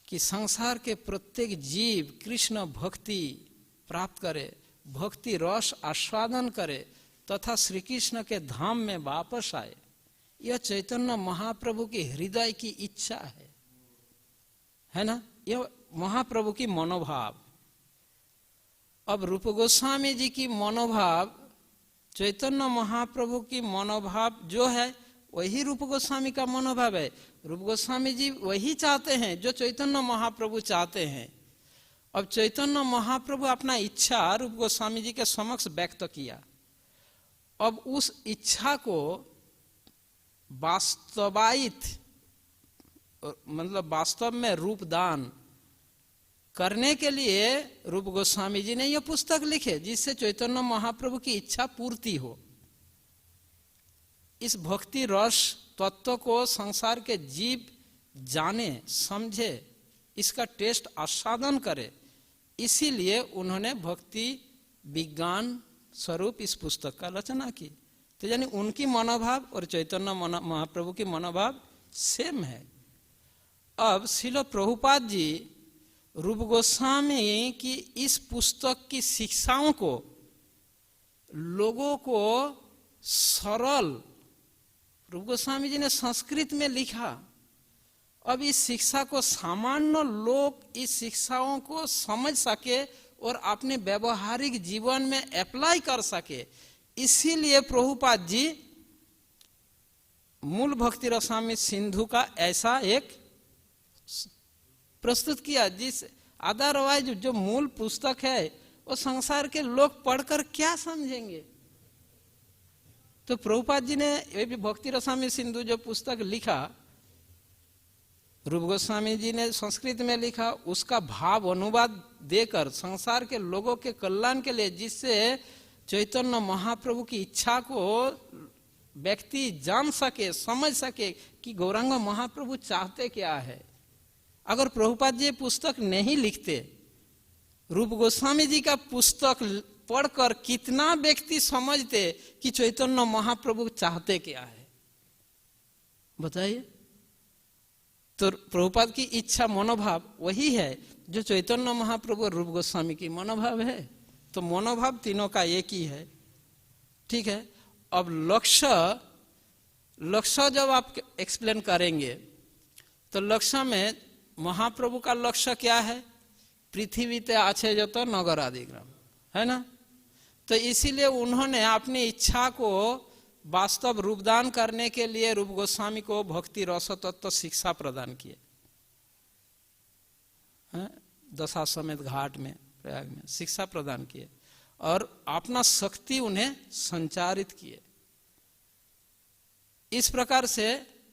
कि संसार के प्रत्येक जीव कृष्ण भक्ति प्राप्त करे, भक्ति रस आस्वादन करे तथा श्री कृष्ण के धाम में वापस आए। यह चैतन्य महाप्रभु की हृदय की इच्छा है ना, यह महाप्रभु की मनोभाव। अब रूप गोस्वामी जी की मनोभाव, चैतन्य महाप्रभु की मनोभाव जो है वही रूप गोस्वामी का मनोभाव है। रूप गोस्वामी जी वही चाहते हैं जो चैतन्य महाप्रभु चाहते हैं। अब चैतन्य महाप्रभु अपना इच्छा रूप गोस्वामी जी के समक्ष व्यक्त किया। अब उस इच्छा को वास्तवायित, मतलब वास्तव में रूपदान करने के लिए रूप गोस्वामी जी ने यह पुस्तक लिखे, जिससे चैतन्य महाप्रभु की इच्छा पूर्ति हो। इस भक्ति रस तत्व को संसार के जीव जाने समझे, इसका टेस्ट आस्वादन करे, इसीलिए उन्होंने भक्ति विज्ञान स्वरूप इस पुस्तक का रचना की। तो यानी उनकी मनोभाव और चैतन्य महाप्रभु की मनोभाव सेम है। अब श्रील प्रभुपाद जी रूप गोस्वामी की इस पुस्तक की शिक्षाओं को लोगों को सरल, रूप गोस्वामी जी ने संस्कृत में लिखा। अब इस शिक्षा को सामान्य लोग इस शिक्षाओं को समझ सके और अपने व्यवहारिक जीवन में अप्लाई कर सके, इसीलिए प्रभुपाद जी मूल भक्ति रसामृत सिंधु का ऐसा एक प्रस्तुत किया, जिस अदरवाइज जो मूल पुस्तक है वो संसार के लोग पढ़कर क्या समझेंगे। तो प्रभुपाद जी ने ये भी भक्ति रसामृत सिंधु जो पुस्तक लिखा, रूप गोस्वामी जी ने संस्कृत में लिखा, उसका भाव अनुवाद देकर संसार के लोगों के कल्याण के लिए, जिससे चैतन्य महाप्रभु की इच्छा को व्यक्ति जान सके, समझ सके कि गौरांग महाप्रभु चाहते क्या है। अगर प्रभुपाद जी पुस्तक नहीं लिखते, रूप गोस्वामी जी का पुस्तक पढ़कर कितना व्यक्ति समझते कि चैतन्य महाप्रभु चाहते क्या है, बताइए। तो प्रभुपाद की इच्छा मनोभाव वही है जो चैतन्य महाप्रभु और रूप गोस्वामी की मनोभाव है। तो मनोभाव तीनों का एक ही है। ठीक है, अब लक्ष्य लक्ष्य जब आप एक्सप्लेन करेंगे तो लक्ष्य में महाप्रभु का लक्ष्य क्या है? पृथ्वी ते आछे जो तो नगर आदि ग्राम, है ना? तो इसीलिए उन्होंने अपनी इच्छा को वास्तव रूपदान करने के लिए रूप गोस्वामी को भक्ति रस तत्व शिक्षा प्रदान किए, दशाश्वमेध घाट में प्रयाग में शिक्षा प्रदान किए और अपना शक्ति उन्हें संचारित किए। इस प्रकार से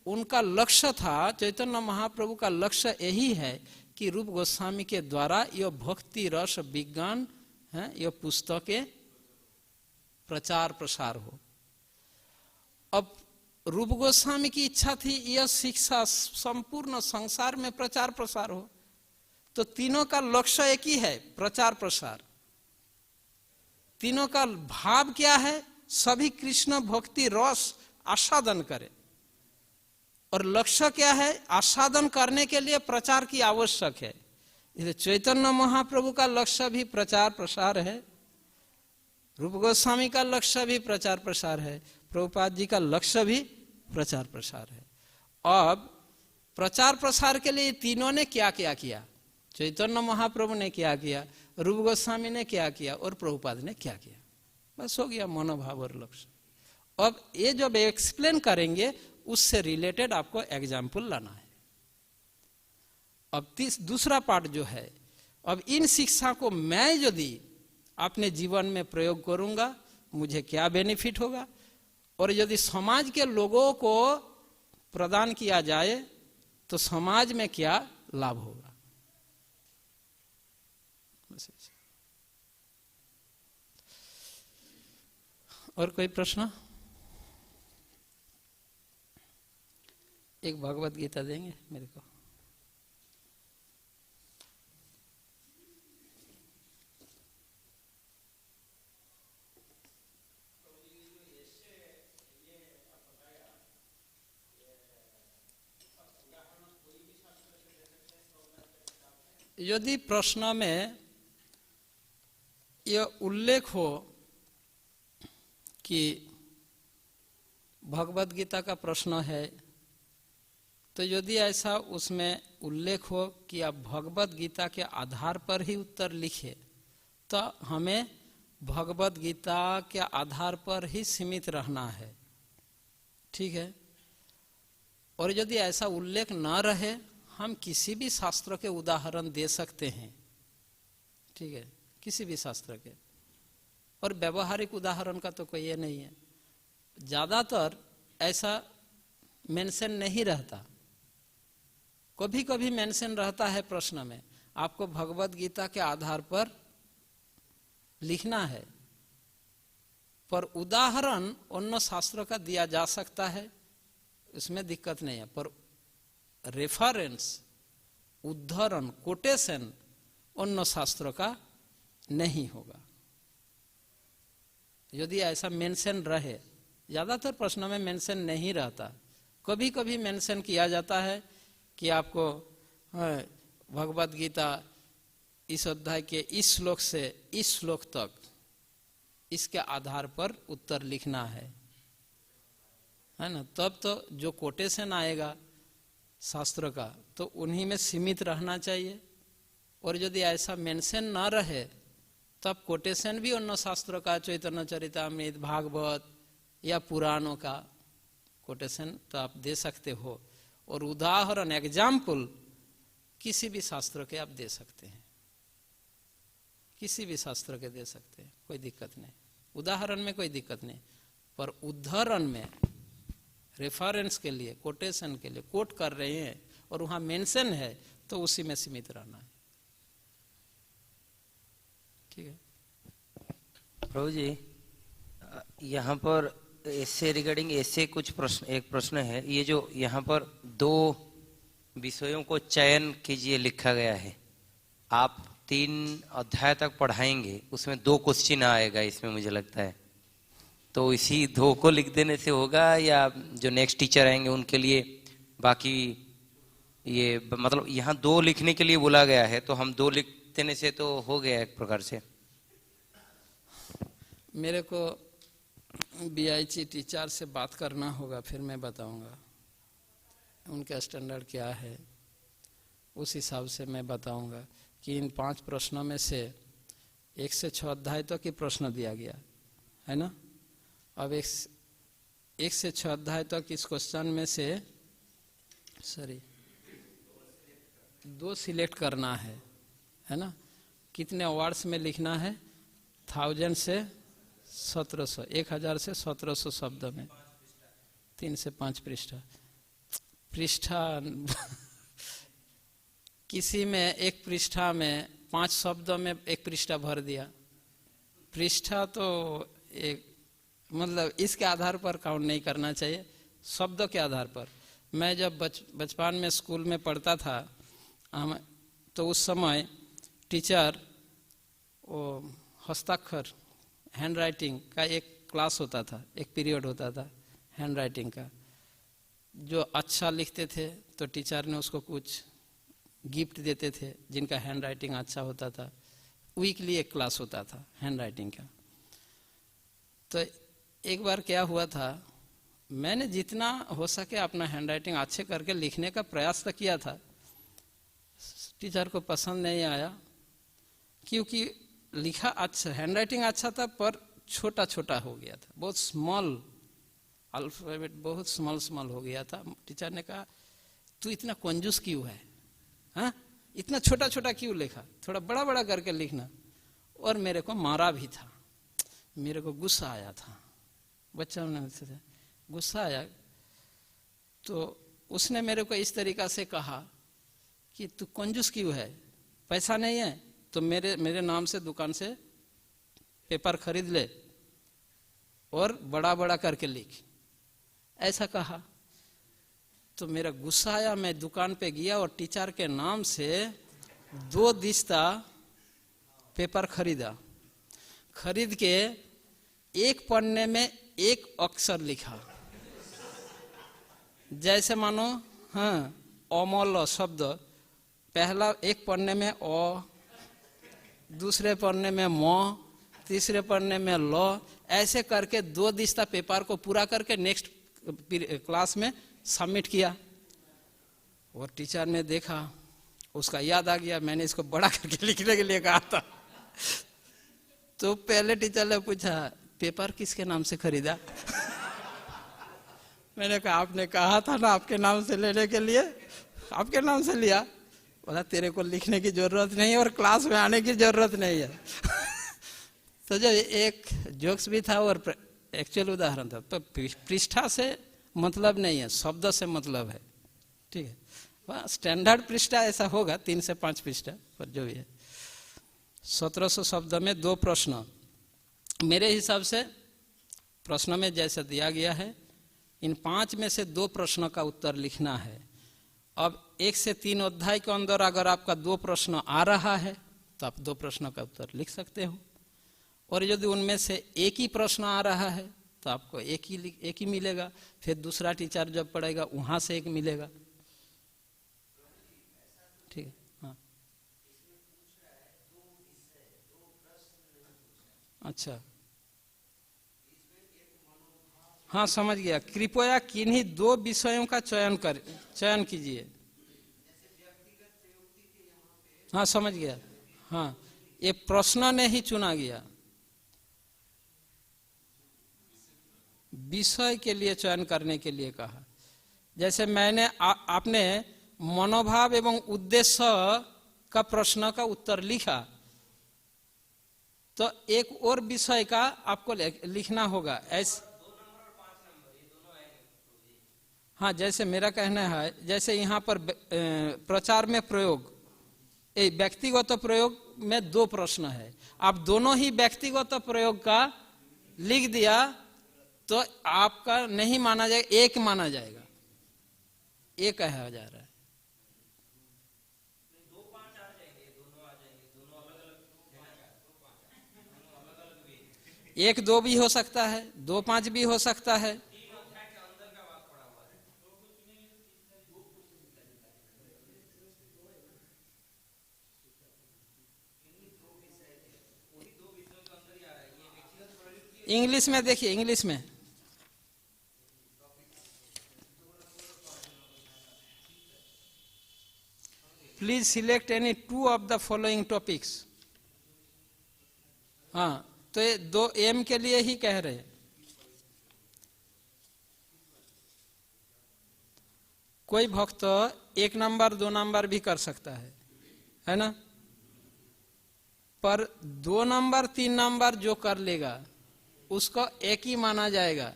उनका लक्ष्य था, चैतन्य महाप्रभु का लक्ष्य यही है कि रूप गोस्वामी के द्वारा यह भक्ति रस विज्ञान है, यह पुस्तकें प्रचार प्रसार हो। अब रूप गोस्वामी की इच्छा थी यह शिक्षा संपूर्ण संसार में प्रचार प्रसार हो, तो तीनों का लक्ष्य एक ही है, प्रचार प्रसार। तीनों का भाव क्या है? सभी कृष्ण भक्ति रस आस्वादन करें। और लक्ष्य क्या है? आस्वादन करने के लिए प्रचार की आवश्यक है। इसलिए चैतन्य महाप्रभु का लक्ष्य भी प्रचार प्रसार है, रूप गोस्वामी का लक्ष्य भी प्रचार प्रसार है, प्रभुपाद जी का लक्ष्य भी प्रचार प्रसार है। अब प्रचार प्रसार के लिए तीनों ने क्या क्या किया? चैतन्य महाप्रभु ने क्या किया, रूप गोस्वामी ने क्या किया और प्रभुपाद ने क्या किया। बस हो गया मनोभाव और लक्ष्य। अब ये जब एक्सप्लेन करेंगे उससे रिलेटेड आपको एग्जाम्पल लाना है। अब दूसरा पार्ट जो है, अब इन शिक्षा को मैं यदि अपने जीवन में प्रयोग करूंगा मुझे क्या बेनिफिट होगा, और यदि समाज के लोगों को प्रदान किया जाए तो समाज में क्या लाभ होगा। और कोई प्रश्न? एक भगवत गीता देंगे मेरे को। यदि प्रश्न में यह उल्लेख हो कि भगवत गीता का प्रश्न है, तो यदि ऐसा उसमें उल्लेख हो कि आप भगवत गीता के आधार पर ही उत्तर लिखे, तो हमें भगवत गीता के आधार पर ही सीमित रहना है, ठीक है। और यदि ऐसा उल्लेख न रहे, हम किसी भी शास्त्र के उदाहरण दे सकते हैं, ठीक है, किसी भी शास्त्र के। और व्यवहारिक उदाहरण का तो कोई ये नहीं है। ज्यादातर ऐसा मेंशन नहीं रहता, कभी कभी मेंशन रहता है प्रश्न में, आपको भगवत गीता के आधार पर लिखना है, पर उदाहरण अन्य शास्त्रों का दिया जा सकता है, इसमें दिक्कत नहीं है। पर रेफरेंस, उद्धरण, कोटेशन अन्य शास्त्रों का नहीं होगा। यदि ऐसा मेंशन रहे, ज्यादातर प्रश्नों में मेंशन नहीं रहता, कभी कभी मेंशन किया जाता है कि आपको भगवत गीता इस अध्याय के इस श्लोक से इस श्लोक तक इसके आधार पर उत्तर लिखना है ना। तब तो जो कोटेशन आएगा शास्त्र का तो उन्हीं में सीमित रहना चाहिए। और यदि ऐसा मेंशन न रहे, तब कोटेशन भी अन्य शास्त्रों का, चैतन्य चरितामृत, भागवत या पुराणों का कोटेशन तो आप दे सकते हो। और उदाहरण, एग्जाम्पल किसी भी शास्त्र के आप दे सकते हैं, किसी भी शास्त्र के दे सकते हैं, कोई दिक्कत नहीं। उदाहरण में कोई दिक्कत नहीं, पर उद्धरण में रेफरेंस के लिए, कोटेशन के लिए कोट कर रहे हैं और वहां मेंशन है, तो उसी में सीमित रहना है, ठीक है। प्रभु जी, यहाँ पर ऐसे रिगार्डिंग ऐसे कुछ प्रश्न, एक प्रश्न है, ये जो यहाँ पर 2 विषयों को चयन कीजिए लिखा गया है, आप 3 अध्याय तक पढ़ाएंगे, उसमें 2 क्वेश्चन आएगा इसमें मुझे लगता है, तो इसी 2 को लिख देने से होगा या जो नेक्स्ट टीचर आएंगे उनके लिए बाकी ये, मतलब यहाँ 2 लिखने के लिए बोला गया है, तो हम 2 लिख देने से तो हो गया एक प्रकार से। मेरे को बीआईची टीचर से बात करना होगा, फिर मैं बताऊंगा उनका स्टैंडर्ड क्या है, उस हिसाब से मैं बताऊंगा कि इन 5 प्रश्नों में से 1 से 6 अध्याय तक की प्रश्न दिया गया है ना। अब 1 से 6 अध्याय तक इस क्वेश्चन में से 2 सिलेक्ट करना है ना। कितने वर्ड्स में लिखना है? 1000 से 1700, 1000 से 1700 शब्द में, 3 से 5 पृष्ठा किसी में एक पृष्ठा में 5 शब्दों में एक पृष्ठा भर दिया। पृष्ठा तो एक मतलब इसके आधार पर काउंट नहीं करना चाहिए, शब्दों के आधार पर। मैं जब बचपन में स्कूल में पढ़ता था तो उस समय टीचर वो हस्ताक्षर हैंड राइटिंग का एक क्लास होता था, एक पीरियड होता था हैंड राइटिंग का। जो अच्छा लिखते थे तो टीचर ने उसको कुछ गिफ्ट देते थे, जिनका हैंड राइटिंग अच्छा होता था। वीकली एक क्लास होता था हैंड राइटिंग का। तो एक बार क्या हुआ था, मैंने जितना हो सके अपना हैंड राइटिंग अच्छे करके लिखने का प्रयास तो किया था। टीचर को पसंद नहीं आया क्योंकि लिखा अच्छा, हैंड राइटिंग अच्छा था पर छोटा छोटा हो गया था, बहुत स्मॉल अल्फाबेट, बहुत स्मॉल हो गया था। टीचर ने कहा तू इतना कंजूस क्यों है, हाँ इतना छोटा छोटा क्यों लिखा, थोड़ा बड़ा बड़ा करके लिखना। और मेरे को मारा भी था, मेरे को गुस्सा आया था, बच्चा ने गुस्सा आया। तो उसने मेरे को इस तरीका से कहा कि तू कंजूस क्यों है, पैसा नहीं है तो मेरे नाम से दुकान से पेपर खरीद ले और बड़ा बड़ा करके लिख, ऐसा कहा। तो मेरा गुस्सा आया, मैं दुकान पे गया और टीचर के नाम से 2 दिस्ता पेपर खरीदा। खरीद के एक पन्ने में एक अक्षर लिखा, जैसे मानो हाँ अमल शब्द, पहला एक पन्ने में अ, दूसरे पन्ने में म, तीसरे पन्ने में ल, ऐसे करके 2 दिस्ता पेपर को पूरा करके नेक्स्ट क्लास में सबमिट किया। और टीचर ने देखा, उसका याद आ गया मैंने इसको बड़ा करके लिखने के लिए कहा था। तो पहले टीचर ने पूछा पेपर किसके नाम से खरीदा? मैंने कहा आपने कहा था ना आपके नाम से लेने के लिए, आपके नाम से लिया। बोला तेरे को लिखने की जरूरत नहीं है और क्लास में आने की जरूरत नहीं है। तो जो एक जोक्स भी था और एक्चुअल उदाहरण था। तो पृष्ठा से मतलब नहीं है, शब्द से मतलब है, ठीक है। वह स्टैंडर्ड पृष्ठा ऐसा होगा 3 से 5 पृष्ठा, पर जो भी है 1700 शब्द में 2 प्रश्न। मेरे हिसाब से प्रश्न में जैसा दिया गया है, इन 5 में से 2 प्रश्नों का उत्तर लिखना है। अब 1 से 3 अध्याय के अंदर अगर आपका 2 प्रश्न आ रहा है तो आप 2 प्रश्नों का उत्तर लिख सकते हो, और यदि उनमें से एक ही प्रश्न आ रहा है तो आपको एक ही मिलेगा। फिर दूसरा टीचर जब पढ़ेगा वहां से एक मिलेगा, ठीक है। हाँ अच्छा, हाँ समझ गया। कृपया किन्हीं 2 विषयों का चयन कीजिए। हाँ समझ गया। हाँ ये प्रश्न ने ही चुना गया, विषय के लिए चयन करने के लिए कहा। जैसे मैंने आपने मनोभाव एवं उद्देश्य का प्रश्न का उत्तर लिखा तो एक और विषय का आपको लिखना होगा। ऐसे हाँ जैसे मेरा कहना है, जैसे यहाँ पर प्रचार में प्रयोग, व्यक्तिगत प्रयोग में 2 प्रश्न है, आप दोनों ही व्यक्तिगत प्रयोग का लिख दिया तो आपका नहीं माना जाएगा, एक माना जाएगा, एक कहा जा रहा है। 1-2 भी हो सकता है, 2-5 भी हो सकता है। इंग्लिश में देखिए, इंग्लिश में please select any 2 of the following topics. हाँ, तो ये 2 एम के लिए ही कह रहे हैं। कोई भक्त 1 नंबर 2 नंबर भी कर सकता है ना, पर 2 नंबर 3 नंबर जो कर लेगा उसको एक ही माना जाएगा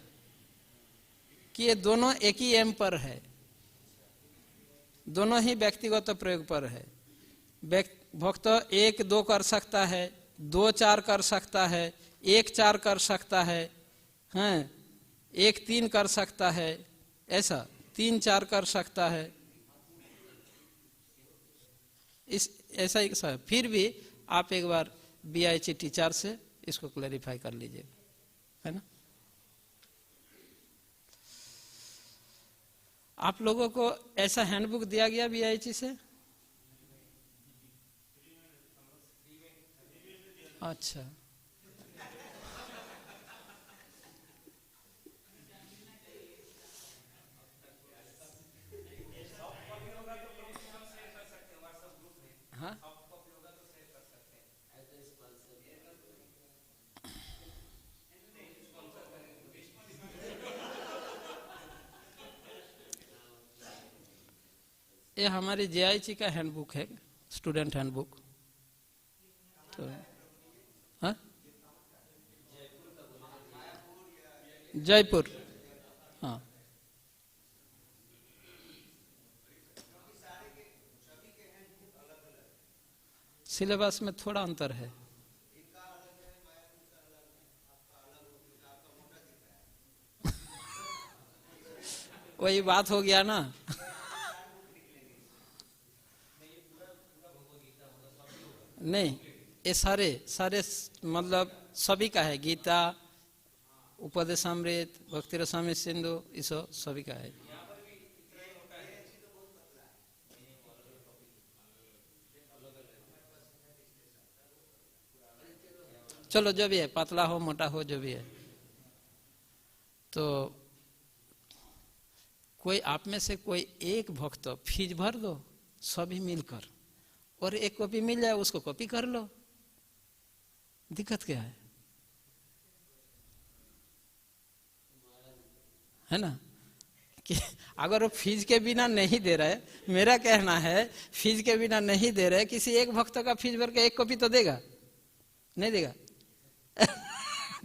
कि ये दोनों एक ही एम पर है, दोनों ही व्यक्तिगत प्रयोग पर है। भक्त 1 2 कर सकता है, 2 4 कर सकता है, 1 4 कर सकता है, हैं 1 3 कर सकता है, ऐसा 3 4 कर सकता है, इस ऐसा ही सब। फिर भी आप एक बार BIC टीचर से इसको क्लैरिफाई कर लीजिए, है ना। आप लोगों को ऐसा हैंडबुक दिया गया BIC से? अच्छा, हाँ ये हमारी JIC का हैंडबुक है, स्टूडेंट हैंडबुक। तो हाँ, जयपुर, हाँ सिलेबस में थोड़ा अंतर है। वही बात हो गया ना। नहीं, ये सारे सारे मतलब सभी का है, गीता, उपदेशामृत, भक्ति रसामृत सिंधु, इस सभी का है। चलो जो भी है, पतला हो मोटा हो जो भी है, तो कोई आप में से कोई एक भक्त फीस भर दो सभी मिलकर, और एक कॉपी मिल जाए उसको कॉपी कर लो, दिक्कत क्या है ना। कि अगर वो फीस के बिना नहीं दे रहे, मेरा कहना है फीस के बिना नहीं दे रहे, किसी एक भक्त का फीस भर के एक कॉपी तो देगा, नहीं देगा।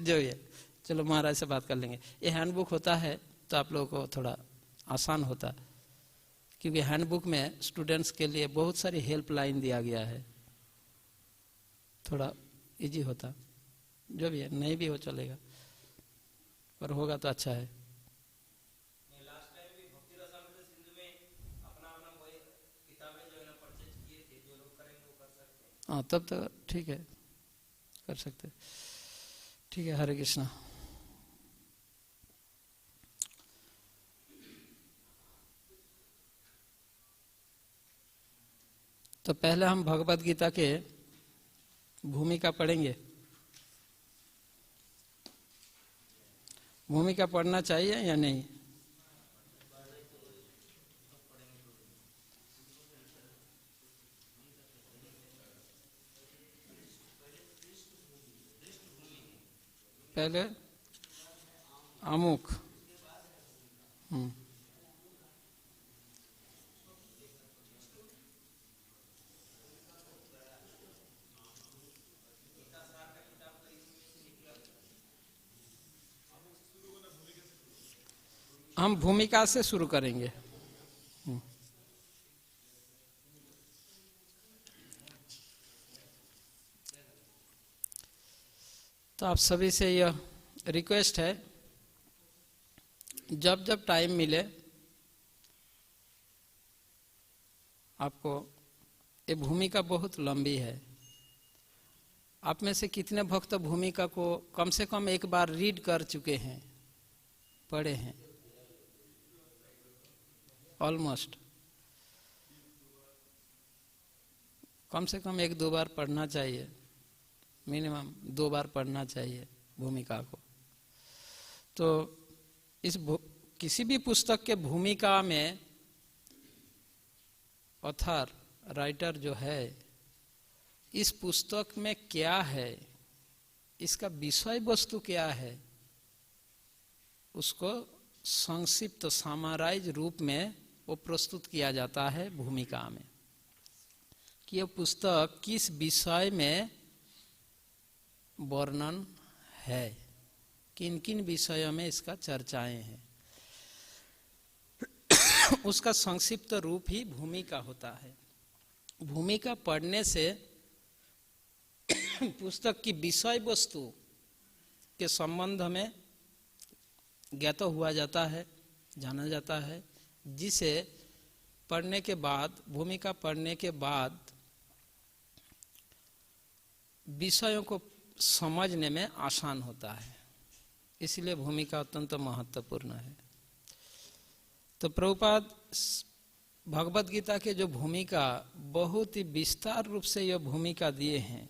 जो ये, चलो महाराज से बात कर लेंगे। ये हैंडबुक होता है तो आप लोगों को थोड़ा आसान होता, क्योंकि हैंडबुक में स्टूडेंट्स के लिए बहुत सारी हेल्पलाइन दिया गया है, थोड़ा इजी होता। जो भी है, नहीं भी हो चलेगा, पर होगा तो अच्छा है। हाँ, तब तो ठीक है, कर सकते। ठीक है, हरे कृष्णा। तो पहले हम भगवद गीता के भूमिका पढ़ेंगे। भूमिका पढ़ना चाहिए या नहीं? पहले आमुख, हम भूमिका से शुरू करेंगे। तो आप सभी से यह रिक्वेस्ट है, जब जब टाइम मिले आपको, ये भूमिका बहुत लंबी है। आप में से कितने भक्त भूमिका को कम से कम एक बार रीड कर चुके हैं, पढ़े हैं? ऑलमोस्ट कम से कम 1-2 बार पढ़ना चाहिए, मिनिमम 2 बार पढ़ना चाहिए भूमिका को। तो किसी भी पुस्तक के भूमिका में ऑथर, राइटर जो है, इस पुस्तक में क्या है, इसका विषय वस्तु क्या है, उसको संक्षिप्त समराइज रूप में वो प्रस्तुत किया जाता है भूमिका में, कि यह पुस्तक किस विषय में वर्णन है, किन किन विषयों में इसका चर्चाएं हैं। उसका संक्षिप्त रूप ही भूमिका होता है। भूमिका पढ़ने से पुस्तक की विषय वस्तु के संबंध में ज्ञात हुआ जाता है, जाना जाता है, जिसे पढ़ने के बाद, भूमिका पढ़ने के बाद विषयों को समझने में आसान होता है। इसलिए भूमिका अत्यंत महत्वपूर्ण है। तो प्रभुपाद भगवत गीता के जो भूमिका बहुत ही विस्तार रूप से यह भूमिका दिए हैं,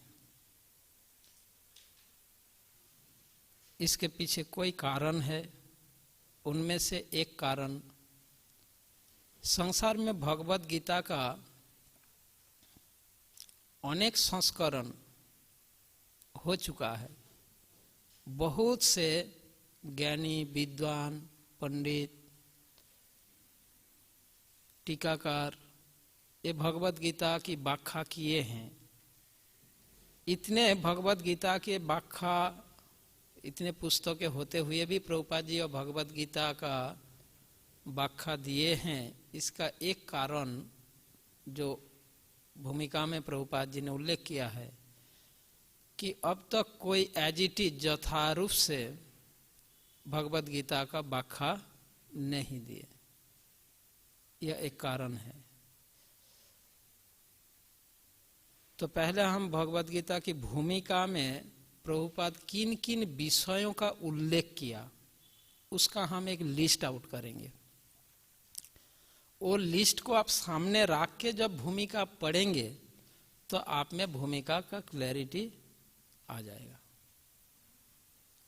इसके पीछे कोई कारण है। उनमें से एक कारण, संसार में भगवत गीता का अनेक संस्करण हो चुका है। बहुत से ज्ञानी, विद्वान, पंडित, टीकाकार ये भगवत गीता की व्याख्या किए हैं। इतने भगवत गीता के व्याख्या, इतने पुस्तकें होते हुए भी प्रभुपाद जी और भगवत गीता का व्याख्या दिए हैं। इसका एक कारण जो भूमिका में प्रभुपाद जी ने उल्लेख किया है कि अब तक कोई एज इट इज यथारूप से भगवत गीता का व्याख्या नहीं दिए। यह एक कारण है। तो पहले हम भगवत गीता की भूमिका में प्रभुपाद किन किन विषयों का उल्लेख किया, उसका हम एक लिस्ट आउट करेंगे। वो लिस्ट को आप सामने रख के जब भूमिका पढ़ेंगे तो आप में भूमिका का क्लैरिटी आ जाएगा।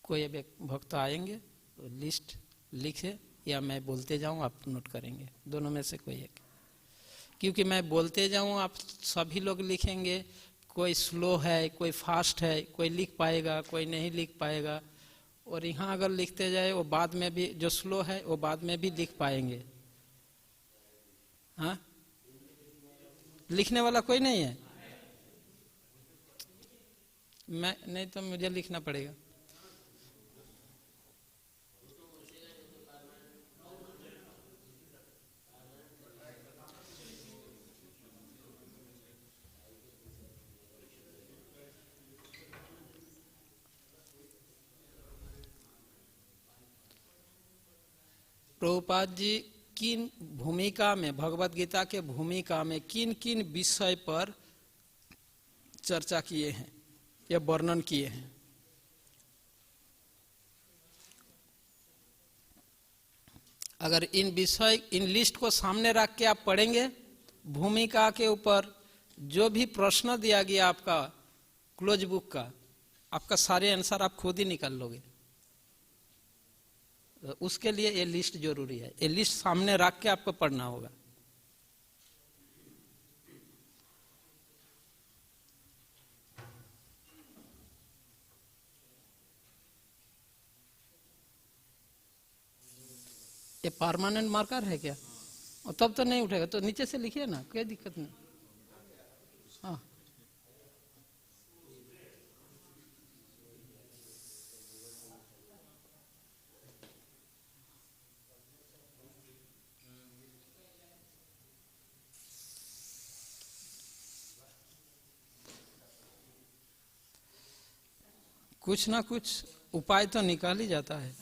कोई भक्त आएंगे तो लिस्ट लिखे या मैं बोलते जाऊं, आप नोट करेंगे, दोनों में से कोई एक। क्योंकि मैं बोलते जाऊं, आप सभी लोग लिखेंगे। कोई स्लो है, कोई फास्ट है, कोई लिख पाएगा, कोई नहीं लिख पाएगा। और यहाँ अगर लिखते जाए वो बाद में भी, जो स्लो है वो बाद में भी लिख पाएंगे। हाँ, लिखने वाला कोई नहीं है? मैं नहीं तो मुझे लिखना पड़ेगा। प्रभुपाद जी किन भूमिका में, भगवत गीता के भूमिका में किन किन विषय पर चर्चा किए हैं या वर्णन किए हैं। अगर इन विषय, इन लिस्ट को सामने रख के आप पढ़ेंगे, भूमिका के ऊपर जो भी प्रश्न दिया गया आपका क्लोज बुक का, आपका सारे आंसर आप खुद ही निकाल लोगे। उसके लिए ये लिस्ट जरूरी है। ये लिस्ट सामने रख के आपको पढ़ना होगा। ये परमानेंट मार्कर है क्या? और तब तो नहीं उठेगा, तो नीचे से लिखिए ना, कोई दिक्कत नहीं। हाँ, कुछ ना कुछ उपाय तो निकाल ही जाता है।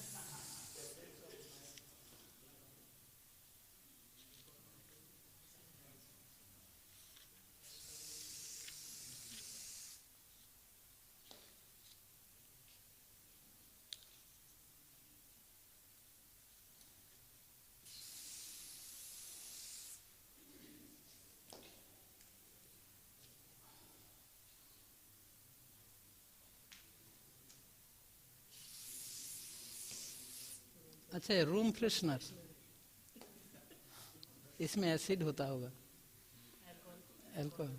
अच्छा, रूम फ्रेशनर, इसमें एसिड होता होगा, अल्कोहल।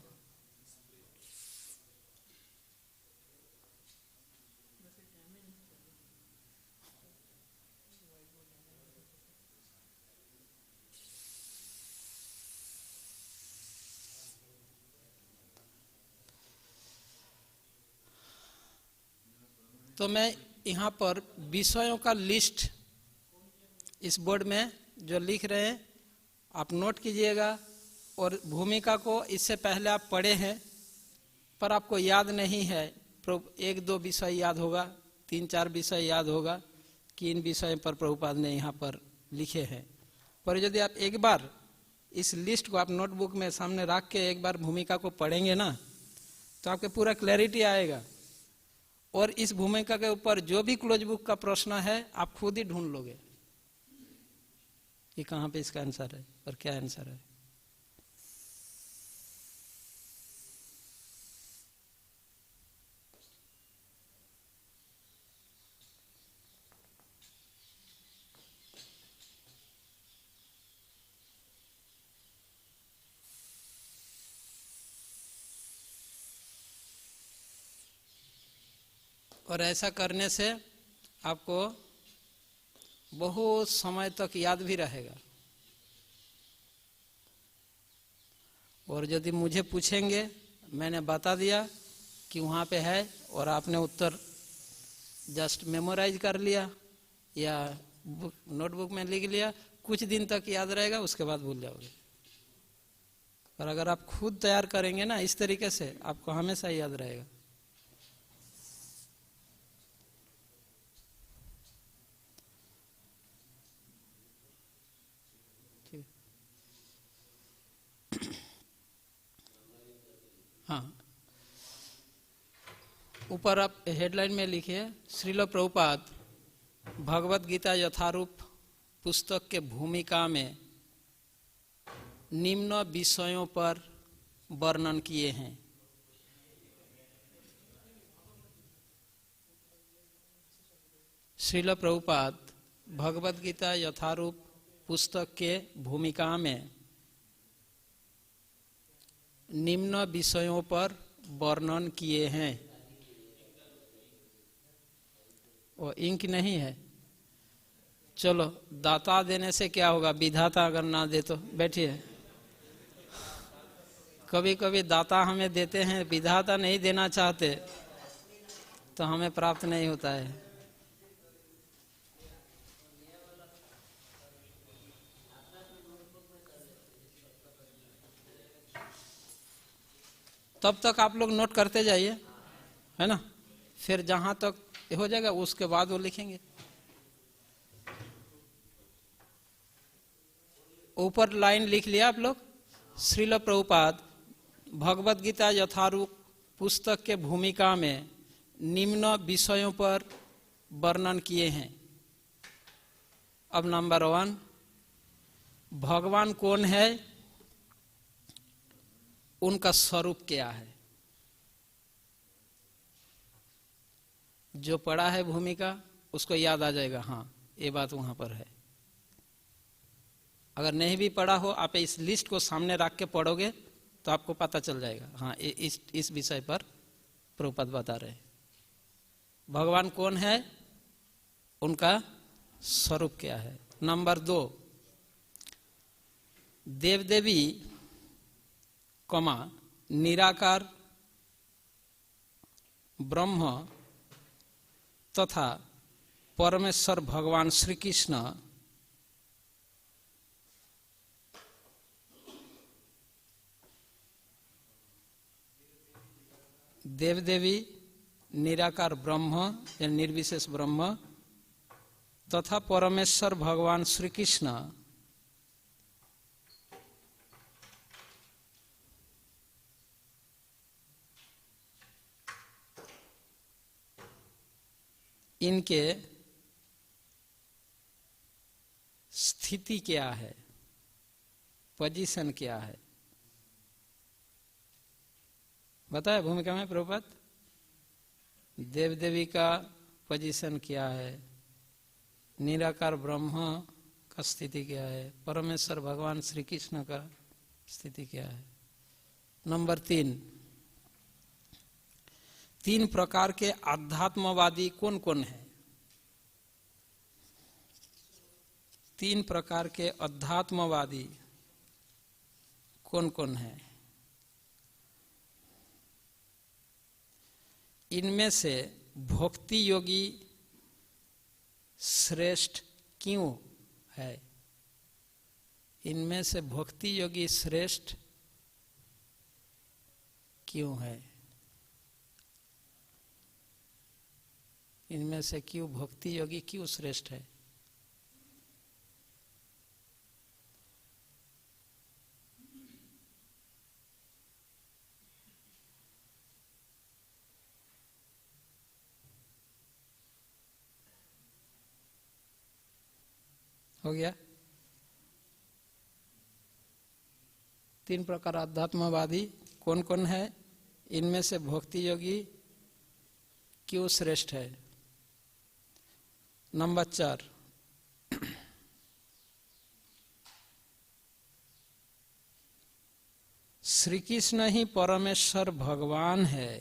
तो मैं यहाँ पर विषयों का लिस्ट इस बोर्ड में जो लिख रहे हैं आप नोट कीजिएगा। और भूमिका को इससे पहले आप पढ़े हैं पर आपको याद नहीं है, एक दो विषय याद होगा, 3-4 विषय याद होगा कि इन विषयों पर प्रभुपाद ने यहाँ पर लिखे हैं। पर यदि आप एक बार इस लिस्ट को आप नोटबुक में सामने रख के एक बार भूमिका को पढ़ेंगे ना, तो आपके पूरा क्लैरिटी आएगा। और इस भूमिका के ऊपर जो भी क्लोज बुक का प्रश्न है आप खुद ही ढूंढ लोगे कि कहाँ पे इसका आंसर है और क्या आंसर है। और ऐसा करने से आपको बहुत समय तक याद भी रहेगा। और यदि मुझे पूछेंगे, मैंने बता दिया कि वहाँ पे है और आपने उत्तर जस्ट मेमोराइज कर लिया या नोटबुक में लिख लिया, कुछ दिन तक याद रहेगा, उसके बाद भूल जाओगे। पर अगर आप खुद तैयार करेंगे ना इस तरीके से, आपको हमेशा याद रहेगा। हाँ, ऊपर आप हेडलाइन में लिखिए, श्रील प्रभुपाद भगवत गीता यथारूप पुस्तक के भूमिका में निम्न विषयों पर वर्णन किए हैं। श्रील प्रभुपाद भगवत गीता यथारूप पुस्तक के भूमिका में निम्न विषयों पर वर्णन किए हैं। वो इंक नहीं है। चलो, दाता देने से क्या होगा, विधाता अगर ना दे तो बैठिए। कभी कभी दाता हमें देते हैं, विधाता नहीं देना चाहते तो हमें प्राप्त नहीं होता है। तब तक आप लोग नोट करते जाइए, है ना। फिर जहां तक हो जाएगा उसके बाद वो लिखेंगे। ऊपर लाइन लिख लिया आप लोग, श्रील प्रभुपाद भगवत गीता यथारूप पुस्तक के भूमिका में निम्न विषयों पर वर्णन किए हैं। अब नंबर 1, भगवान कौन है, उनका स्वरूप क्या है। जो पढ़ा है भूमिका उसको याद आ जाएगा, हाँ ये बात वहां पर है। अगर नहीं भी पढ़ा हो, आप इस लिस्ट को सामने रख के पढ़ोगे तो आपको पता चल जाएगा, हाँ इस विषय पर प्रभुपाद बता रहे हैं। भगवान कौन है, उनका स्वरूप क्या है। नंबर 2, देव देवी निराकार ब्रह्म तथा परमेश्वर भगवान श्री कृष्ण देव देवी निराकार ब्रह्म या निर्विशेष ब्रह्म तथा परमेश्वर भगवान श्री कृष्ण इनके स्थिति क्या है, पोजीशन क्या है, बताया भूमिका में प्रभुपाद। देव देवी का पोजीशन क्या है, निराकार ब्रह्म का स्थिति क्या है, परमेश्वर भगवान श्री कृष्ण का स्थिति क्या है। नंबर 3, 3 प्रकार के आध्यात्मवादी कौन कौन है। 3 प्रकार के अध्यात्मवादी कौन कौन है। इनमें से भक्ति योगी श्रेष्ठ क्यों है। इनमें से भक्ति योगी श्रेष्ठ क्यों है। इनमें से क्यों भक्ति योगी क्यों श्रेष्ठ है। हो गया। 3 प्रकार आध्यात्मवादी कौन कौन है, इनमें से भक्ति योगी क्यों श्रेष्ठ है। नंबर 4, श्री कृष्ण ही परमेश्वर भगवान है,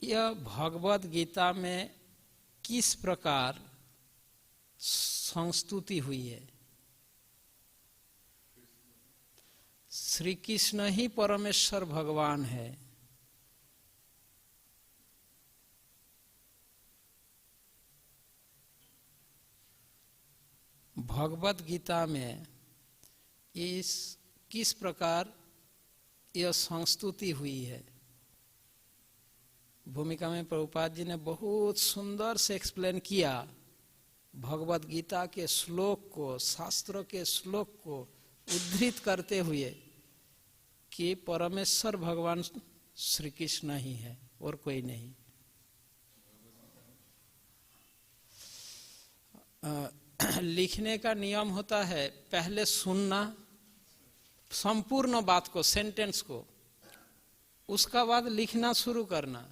यह भगवत गीता में किस प्रकार संस्तुति हुई है। श्री कृष्ण ही परमेश्वर भगवान है, भगवत गीता में इस किस प्रकार यह संस्तुति हुई है। भूमिका में प्रभुपाद जी ने बहुत सुंदर से एक्सप्लेन किया भगवत गीता के श्लोक को, शास्त्रों के श्लोक को उद्धृत करते हुए कि परमेश्वर भगवान श्री कृष्ण ही है और कोई नहीं। लिखने का नियम होता है पहले सुनना संपूर्ण बात को, सेंटेंस को, उसका बाद लिखना शुरू करना।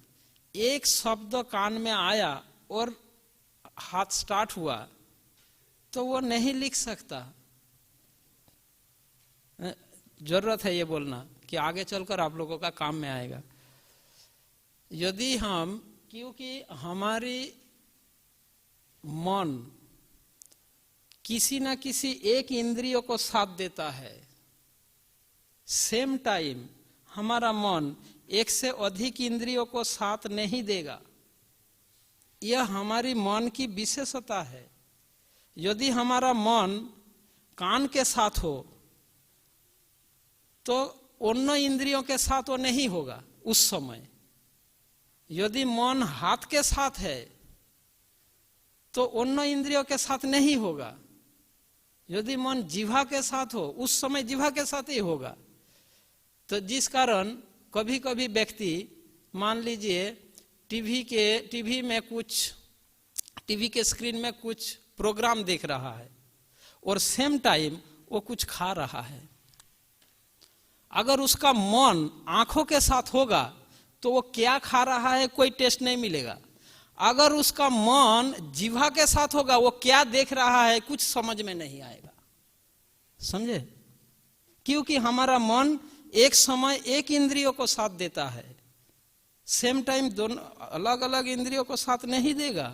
एक शब्द कान में आया और हाथ स्टार्ट हुआ तो वो नहीं लिख सकता। जरूरत है ये बोलना कि आगे चलकर आप लोगों का काम में आएगा। यदि हम, क्योंकि हमारी मन किसी ना किसी एक इंद्रियों को साथ देता है, सेम टाइम हमारा मन एक से अधिक इंद्रियों को साथ नहीं देगा। यह हमारी मन की विशेषता है। यदि हमारा मन कान के साथ हो तो अन्य इंद्रियों के साथ वो नहीं होगा उस समय। यदि मन हाथ के साथ है तो अन्य इंद्रियों के साथ नहीं होगा। यदि मन जिह्वा के साथ हो उस समय जिह्वा के साथ ही होगा। तो जिस कारण कभी कभी व्यक्ति, मान लीजिए टीवी में कुछ, टीवी के स्क्रीन में कुछ प्रोग्राम देख रहा है और सेम टाइम वो कुछ खा रहा है। अगर उसका मन आंखों के साथ होगा तो वो क्या खा रहा है कोई टेस्ट नहीं मिलेगा। अगर उसका मन जिह्वा के साथ होगा वो क्या देख रहा है कुछ समझ में नहीं आएगा। समझे? क्योंकि हमारा मन एक समय एक इंद्रियों को साथ देता है, सेम टाइम दोनों अलग अलग इंद्रियों को साथ नहीं देगा।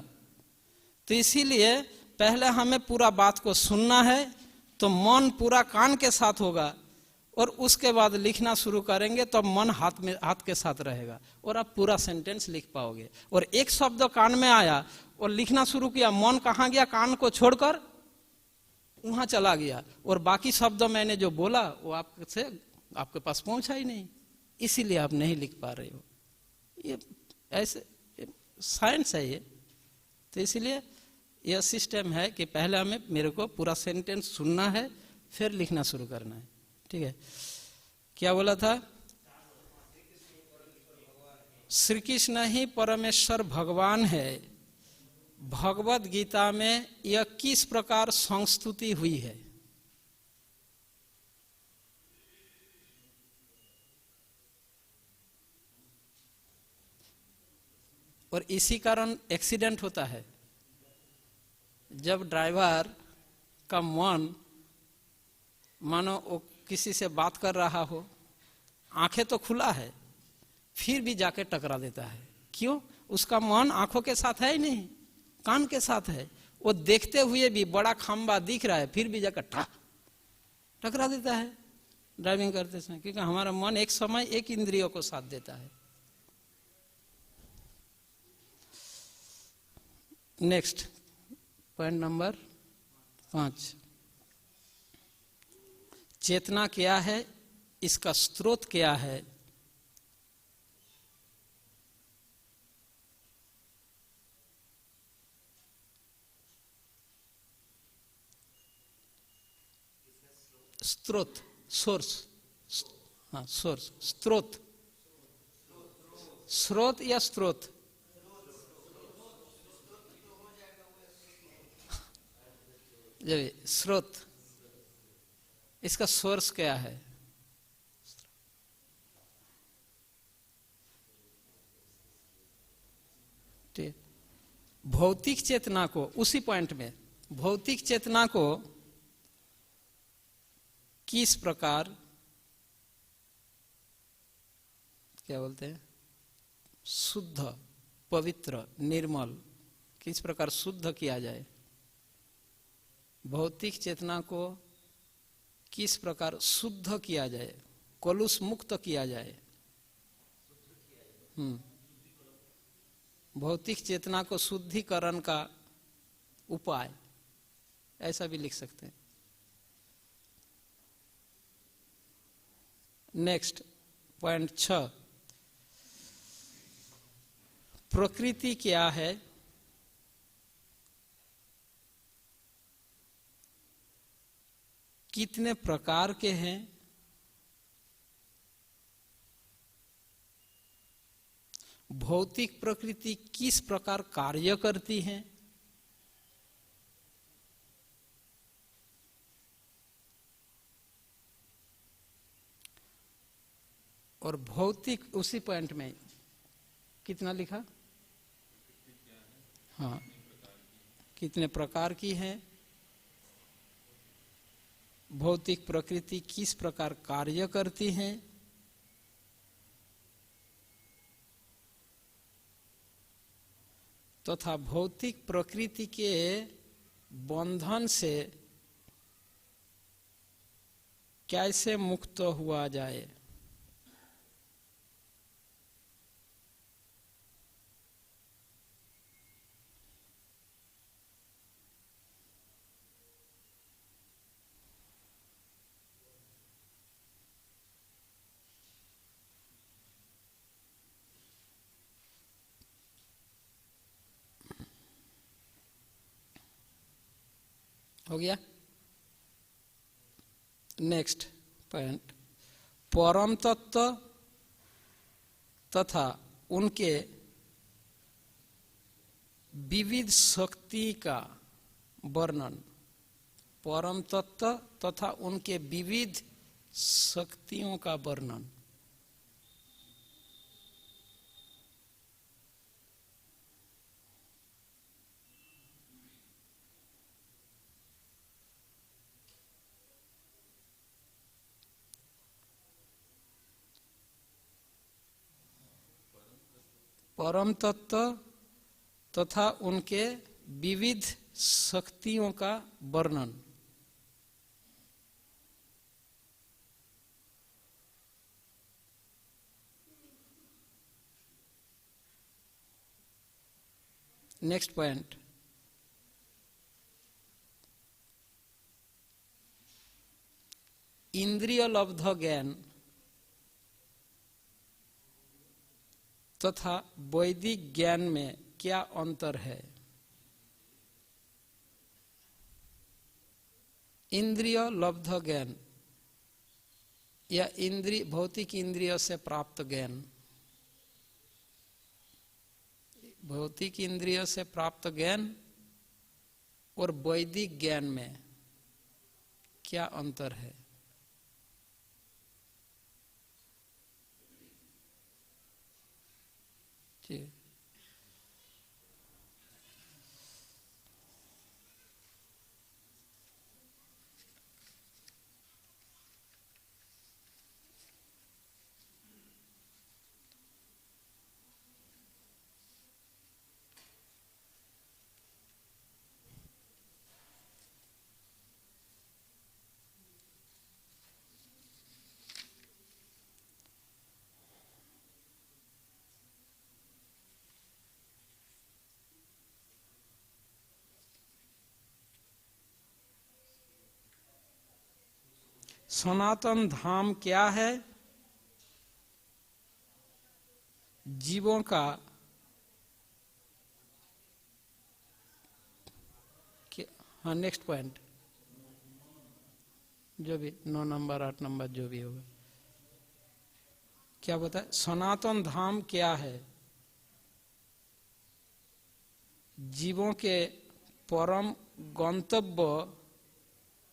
तो इसीलिए पहले हमें पूरा बात को सुनना है तो मन पूरा कान के साथ होगा और उसके बाद लिखना शुरू करेंगे तो मन हाथ के साथ रहेगा और आप पूरा सेंटेंस लिख पाओगे। और एक शब्द कान में आया और लिखना शुरू किया, मन कहाँ गया? कान को छोड़कर वहां चला गया और बाकी शब्द मैंने जो बोला वो आपके पास पहुंचा ही नहीं, इसीलिए आप नहीं लिख पा रहे हो। ये ऐसे साइंस है ये। तो इसलिए यह सिस्टम है कि पहले हमें मेरे को पूरा सेंटेंस सुनना है फिर लिखना शुरू करना है। ठीक है, क्या बोला था? श्री कृष्ण ही परमेश्वर भगवान है। भगवत गीता में यह किस प्रकार संस्तुति हुई है? और इसी कारण एक्सीडेंट होता है। जब ड्राइवर का मन मानो वो किसी से बात कर रहा हो, आंखें तो खुला है, फिर भी जाके टकरा देता है। क्यों? उसका मन आंखों के साथ है ही नहीं, कान के साथ है। वो देखते हुए भी बड़ा खंबा दिख रहा है, फिर भी जाकर टकरा देता है ड्राइविंग करते समय, क्योंकि हमारा मन एक समय एक इंद्रियों को साथ देता है। नेक्स्ट पॉइंट नंबर 5, चेतना क्या है, इसका स्रोत क्या है। स्रोत, सोर्स, हाँ सोर्स, स्रोत, स्रोत या स्रोत, जब स्रोत, इसका सोर्स क्या है। ठीक, भौतिक चेतना को, उसी पॉइंट में भौतिक चेतना को किस प्रकार क्या बोलते हैं, शुद्ध, पवित्र, निर्मल, किस प्रकार शुद्ध किया जाए। भौतिक चेतना को किस प्रकार शुद्ध किया जाए, कलुष मुक्त किया जाए। भौतिक चेतना को शुद्धिकरण का उपाय, ऐसा भी लिख सकते हैं। नेक्स्ट पॉइंट 6, प्रकृति क्या है, कितने प्रकार के हैं, भौतिक प्रकृति किस प्रकार कार्य करती है, और भौतिक, उसी पॉइंट में कितना लिखा, हाँ, कितने प्रकार की है, भौतिक प्रकृति किस प्रकार कार्य करती है, तथा भौतिक प्रकृति के बंधन से कैसे मुक्त हुआ जाए। हो गया। नेक्स्ट पॉइंट, परम तत्व तथा उनके विविध शक्ति का वर्णन। परम तत्व तथा उनके विविध शक्तियों का वर्णन। परम तत्व तथा उनके विविध शक्तियों का वर्णन। नेक्स्ट पॉइंट, इंद्रिय लब्ध ज्ञान तथा वैदिक ज्ञान में क्या अंतर है। इंद्रिय लब्ध ज्ञान या इंद्रिय, भौतिक इंद्रियों से प्राप्त ज्ञान, भौतिक इंद्रियों से प्राप्त ज्ञान और वैदिक ज्ञान में क्या अंतर है। सनातन धाम क्या है? जीवों का हाँ, नेक्स्ट पॉइंट जो भी 9 नंबर 8 नंबर जो भी होगा, क्या बताए? सनातन धाम क्या है? जीवों के परम गंतव्य,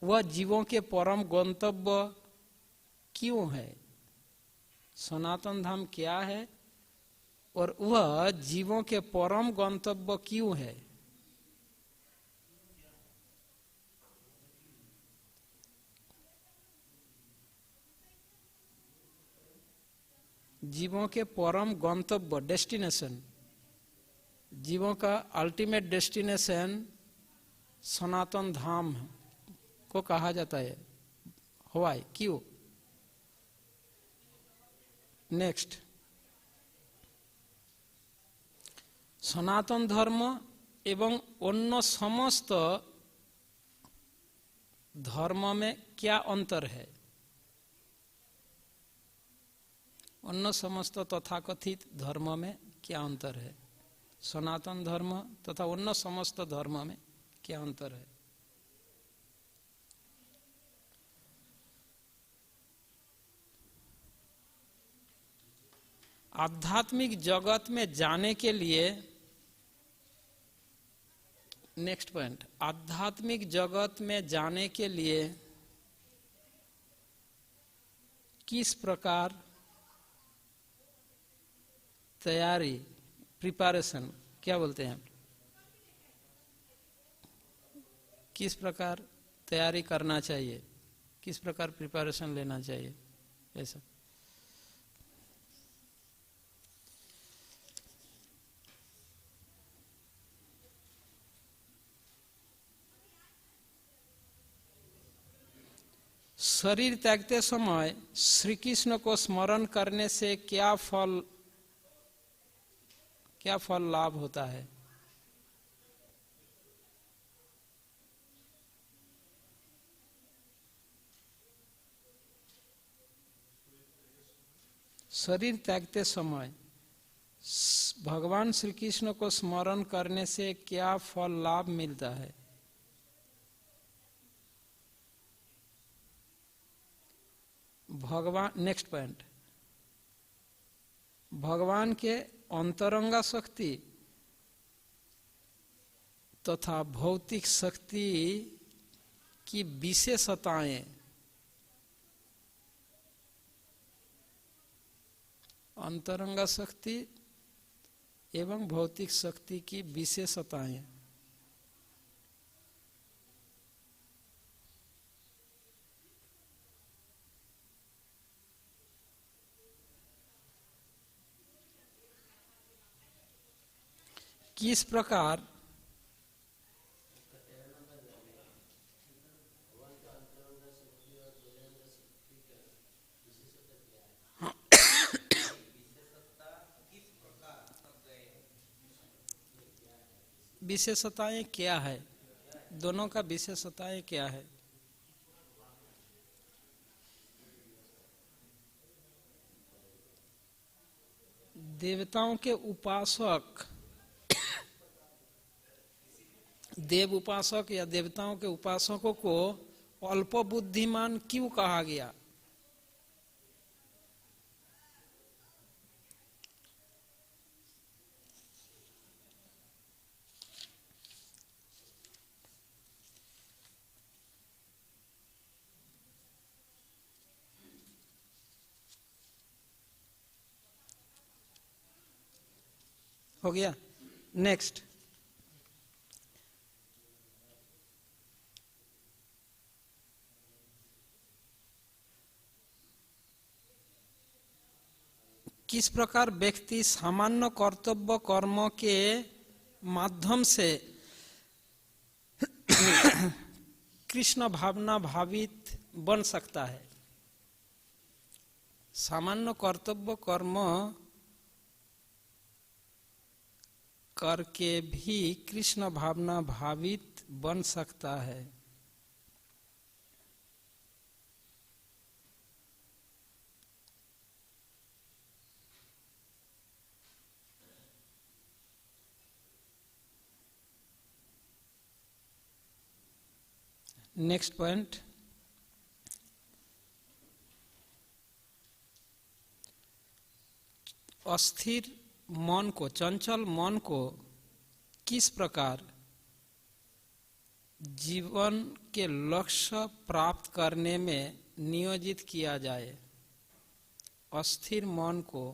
वह जीवों के परम गंतव्य क्यों है? सनातन धाम क्या है और वह जीवों के परम गंतव्य क्यों है? जीवों के परम गंतव्य, डेस्टिनेशन, जीवों का अल्टीमेट डेस्टिनेशन सनातन धाम को कहा जाता है। व्हाई, क्यों? नेक्स्ट, सनातन धर्म एवं अन्य समस्त धर्म में क्या अंतर है? अन्य समस्त तथाकथित धर्म में क्या अंतर है? सनातन धर्म तथा अन्य समस्त धर्म में क्या अंतर है? आध्यात्मिक जगत में जाने के लिए, नेक्स्ट पॉइंट, आध्यात्मिक जगत में जाने के लिए किस प्रकार तैयारी, प्रिपरेशन क्या बोलते हैं, किस प्रकार तैयारी करना चाहिए, किस प्रकार प्रिपरेशन लेना चाहिए, ऐसा? शरीर त्यागते समय श्री कृष्ण को स्मरण करने से क्या फल लाभ होता है? शरीर त्यागते समय भगवान श्री कृष्ण को स्मरण करने से क्या फल लाभ मिलता है? भगवान, नेक्स्ट पॉइंट, भगवान के अंतरंगा शक्ति तथा भौतिक शक्ति की विशेषताएं, अंतरंगा शक्ति एवं भौतिक शक्ति की विशेषताएं। किस प्रकार विशेषताएं क्या है? दोनों का विशेषताएं क्या है? देवताओं के उपासक, देव उपासक या देवताओं के उपासकों को अल्प बुद्धिमान क्यों कहा गया? हो गया। नेक्स्ट, किस प्रकार व्यक्ति सामान्य कर्तव्य कर्म के माध्यम से कृष्ण भावना भावित बन सकता है? सामान्य कर्तव्य कर्म करके भी कृष्ण भावना भावित बन सकता है। नेक्स्ट पॉइंट, अस्थिर मन को, चंचल मन को किस प्रकार जीवन के लक्ष्य प्राप्त करने में नियोजित किया जाए। अस्थिर मन को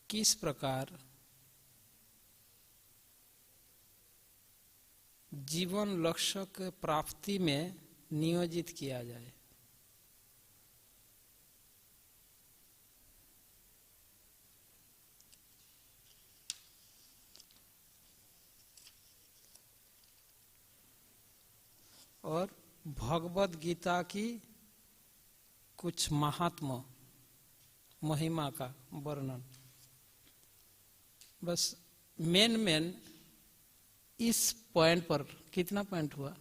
किस प्रकार जीवन लक्ष्य के प्राप्ति में नियोजित किया जाए। और भगवद गीता की कुछ महात्मा महिमा का वर्णन। बस मेन इस पॉइंट पर कितना पॉइंट हुआ?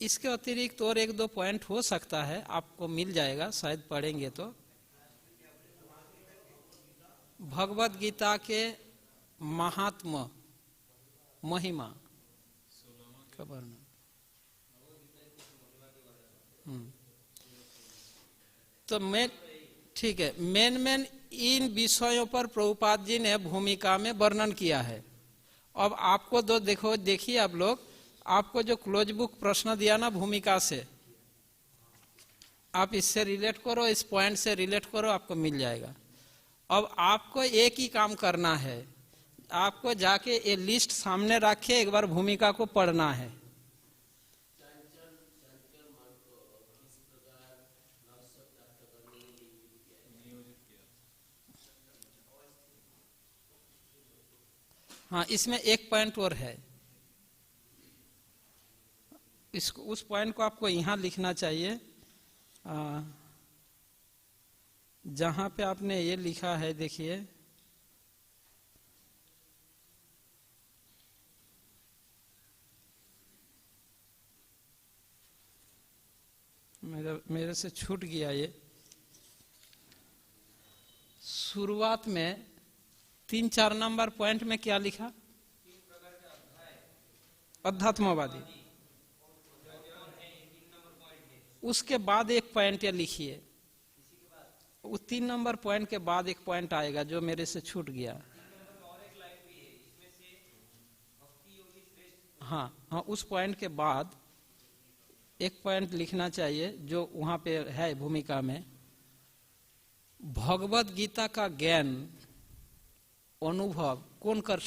इसके अतिरिक्त और एक दो पॉइंट हो सकता है, आपको मिल जाएगा शायद पढ़ेंगे तो। भगवद गीता के महात्मा महिमा का वर्णन। तो मैं ठीक है, मेन इन विषयों पर प्रभुपाद जी ने भूमिका में वर्णन किया है। अब आपको दो देखिए आप लोग, आपको जो क्लोज बुक प्रश्न दिया ना भूमिका से, आप इससे रिलेट करो, इस पॉइंट से रिलेट करो, आपको मिल जाएगा। अब आपको एक ही काम करना है, आपको जाके ये लिस्ट सामने रखे एक बार भूमिका को पढ़ना है। हाँ, इसमें एक पॉइंट और है, इसको उस पॉइंट को आपको यहां लिखना चाहिए जहां पे आपने ये लिखा है। देखिए मेरे से छूट गया ये। शुरुआत में 3-4 नंबर पॉइंट में क्या लिखा? अध्यात्मवादी। उसके बाद एक पॉइंट ये लिखिए, उस 3 नंबर पॉइंट के बाद एक पॉइंट आएगा जो मेरे से छूट गया। हाँ, उस पॉइंट के बाद एक पॉइंट लिखना चाहिए जो वहां पे है भूमिका में। भगवद गीता का ज्ञान अनुभव कौन कर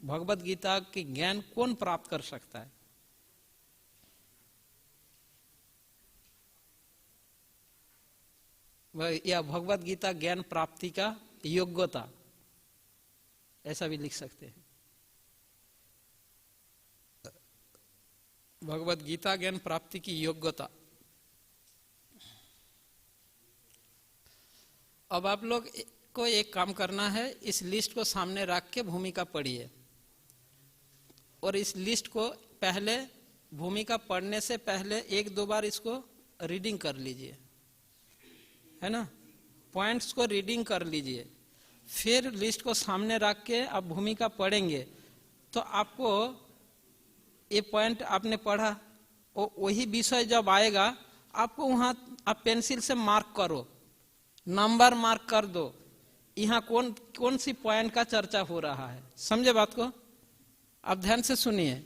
भगवद गीता के ज्ञान कौन प्राप्त कर सकता है? या भगवद गीता ज्ञान प्राप्ति का योग्यता, ऐसा भी लिख सकते हैं। भगवद गीता ज्ञान प्राप्ति की योग्यता। अब आप लोग को एक काम करना है, इस लिस्ट को सामने रख के भूमिका पढ़िए, और इस लिस्ट को पहले भूमिका पढ़ने से पहले 1-2 बार इसको रीडिंग कर लीजिए, है ना। पॉइंट्स को रीडिंग कर लीजिए, फिर लिस्ट को सामने रख के आप भूमिका पढ़ेंगे तो आपको ये पॉइंट आपने पढ़ा, और वही विषय जब आएगा आपको वहां आप पेंसिल से मार्क करो, नंबर मार्क कर दो, यहाँ कौन सी पॉइंट का चर्चा हो रहा है। समझे बात को? आप ध्यान से सुनिए,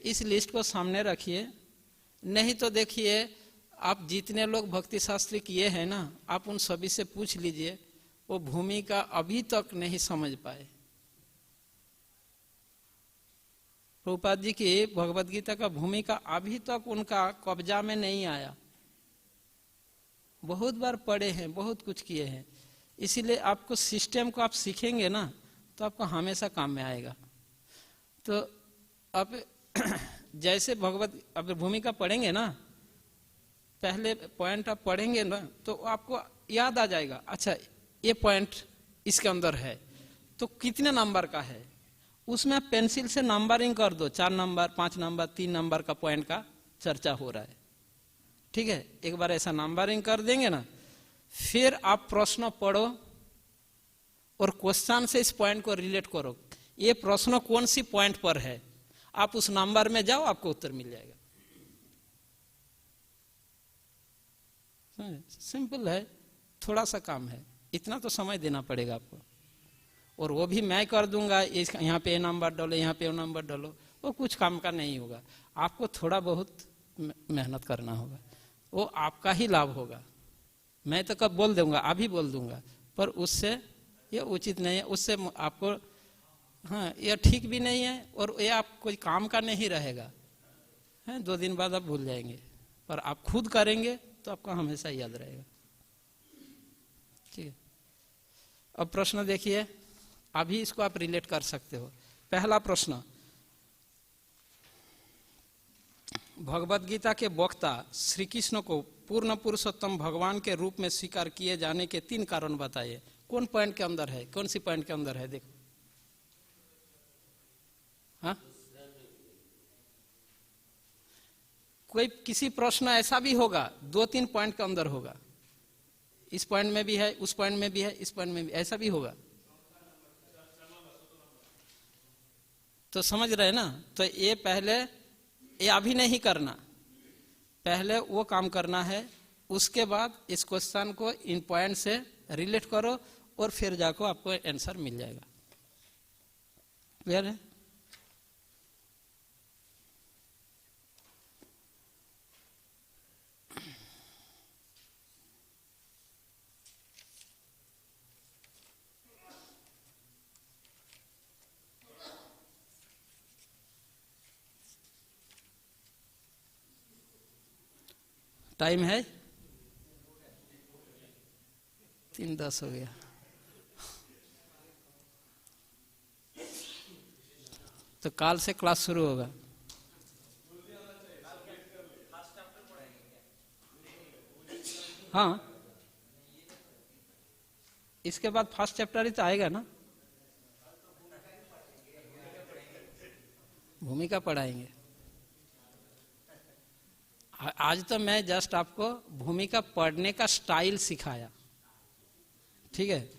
इस लिस्ट को सामने रखिए। नहीं तो देखिए, आप जितने लोग भक्ति शास्त्री किए हैं ना, आप उन सभी से पूछ लीजिए, वो भूमिका अभी तक नहीं समझ पाए। प्रभुपाद जी की भगवद गीता का भूमिका अभी तक उनका कब्जा में नहीं आया। बहुत बार पढ़े हैं, बहुत कुछ किए हैं, इसीलिए आपको सिस्टम को आप सीखेंगे ना तो आपको हमेशा काम में आएगा। तो अब जैसे अब भूमिका पढ़ेंगे ना, पहले पॉइंट आप पढ़ेंगे ना तो आपको याद आ जाएगा, अच्छा ये पॉइंट इसके अंदर है तो कितने नंबर का है, उसमें आप पेंसिल से नंबरिंग कर दो, 4 नंबर, 5 नंबर, 3 नंबर का पॉइंट का चर्चा हो रहा है। ठीक है, एक बार ऐसा नंबरिंग कर देंगे ना, फिर आप प्रश्न पढ़ो और क्वेश्चन से इस पॉइंट को रिलेट करो। ये प्रश्न कौन सी पॉइंट पर है, आप उस नंबर में जाओ, आपको उत्तर मिल जाएगा। सिंपल है, थोड़ा सा काम है, इतना तो समय देना पड़ेगा आपको। और वो भी मैं कर दूंगा, यहाँ पे ये नंबर डालो, यहाँ पे वो नंबर डालो, वो कुछ काम का नहीं होगा। आपको थोड़ा बहुत मेहनत करना होगा, वो आपका ही लाभ होगा। मैं तो कब बोल दूंगा, अभी बोल दूंगा, पर उससे ये उचित नहीं है, उससे आपको, हाँ, यह ठीक भी नहीं है और ये आप कोई काम का नहीं रहेगा, है 2 दिन बाद आप भूल जाएंगे। पर आप खुद करेंगे तो आपको हमेशा याद रहेगा। ठीक है, अब प्रश्न देखिए, अभी इसको आप रिलेट कर सकते हो। पहला प्रश्न, भगवत गीता के वक्ता श्री कृष्ण को पूर्ण पुरुषोत्तम भगवान के रूप में स्वीकार किए जाने के 3 कारण बताइए। कौन पॉइंट के अंदर है, कौन सी पॉइंट के अंदर है, देखो। हाँ, कोई किसी प्रश्न ऐसा भी होगा 2-3 पॉइंट के अंदर होगा, इस पॉइंट में भी है, उस पॉइंट में भी है, इस पॉइंट में भी, ऐसा भी होगा। तो समझ रहे ना, तो ये पहले, ये अभी नहीं करना, पहले वो काम करना है, उसके बाद इस क्वेश्चन को इन पॉइंट से रिलेट करो और फिर जाकर आपको आंसर मिल जाएगा। क्लियर है? टाइम है 3:10 हो गया। तो कल से क्लास शुरू होगा। हाँ, इसके बाद फर्स्ट चैप्टर ही तो आएगा ना, भूमिका पढ़ाएंगे। आज तो मैं जस्ट आपको भूमिका पढ़ने का स्टाइल सिखाया, ठीक है।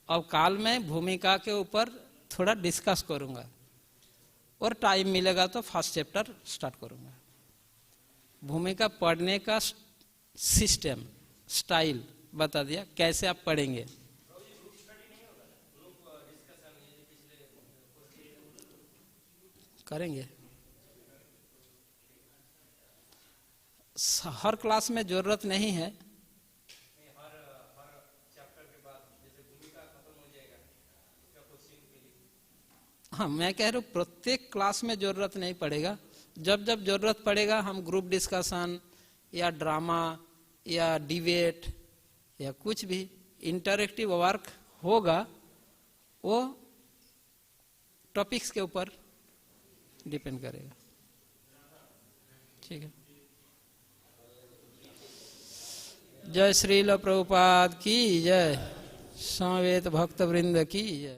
अब काल में भूमिका के ऊपर थोड़ा डिस्कस करूंगा और टाइम मिलेगा तो फर्स्ट चैप्टर स्टार्ट करूंगा। भूमिका पढ़ने का सिस्टम, स्टाइल बता दिया, कैसे आप पढ़ेंगे। करेंगे, हर क्लास में जरूरत नहीं है। हाँ, मैं कह रहा हूँ प्रत्येक क्लास में जरूरत नहीं पड़ेगा, जब जब जरूरत पड़ेगा हम ग्रुप डिस्कशन या ड्रामा या डिबेट या कुछ भी इंटरेक्टिव वर्क होगा, वो टॉपिक्स के ऊपर डिपेंड करेगा। ठीक है, जय श्रील प्रभुपाद की जय, समवेत भक्त वृंद की जय।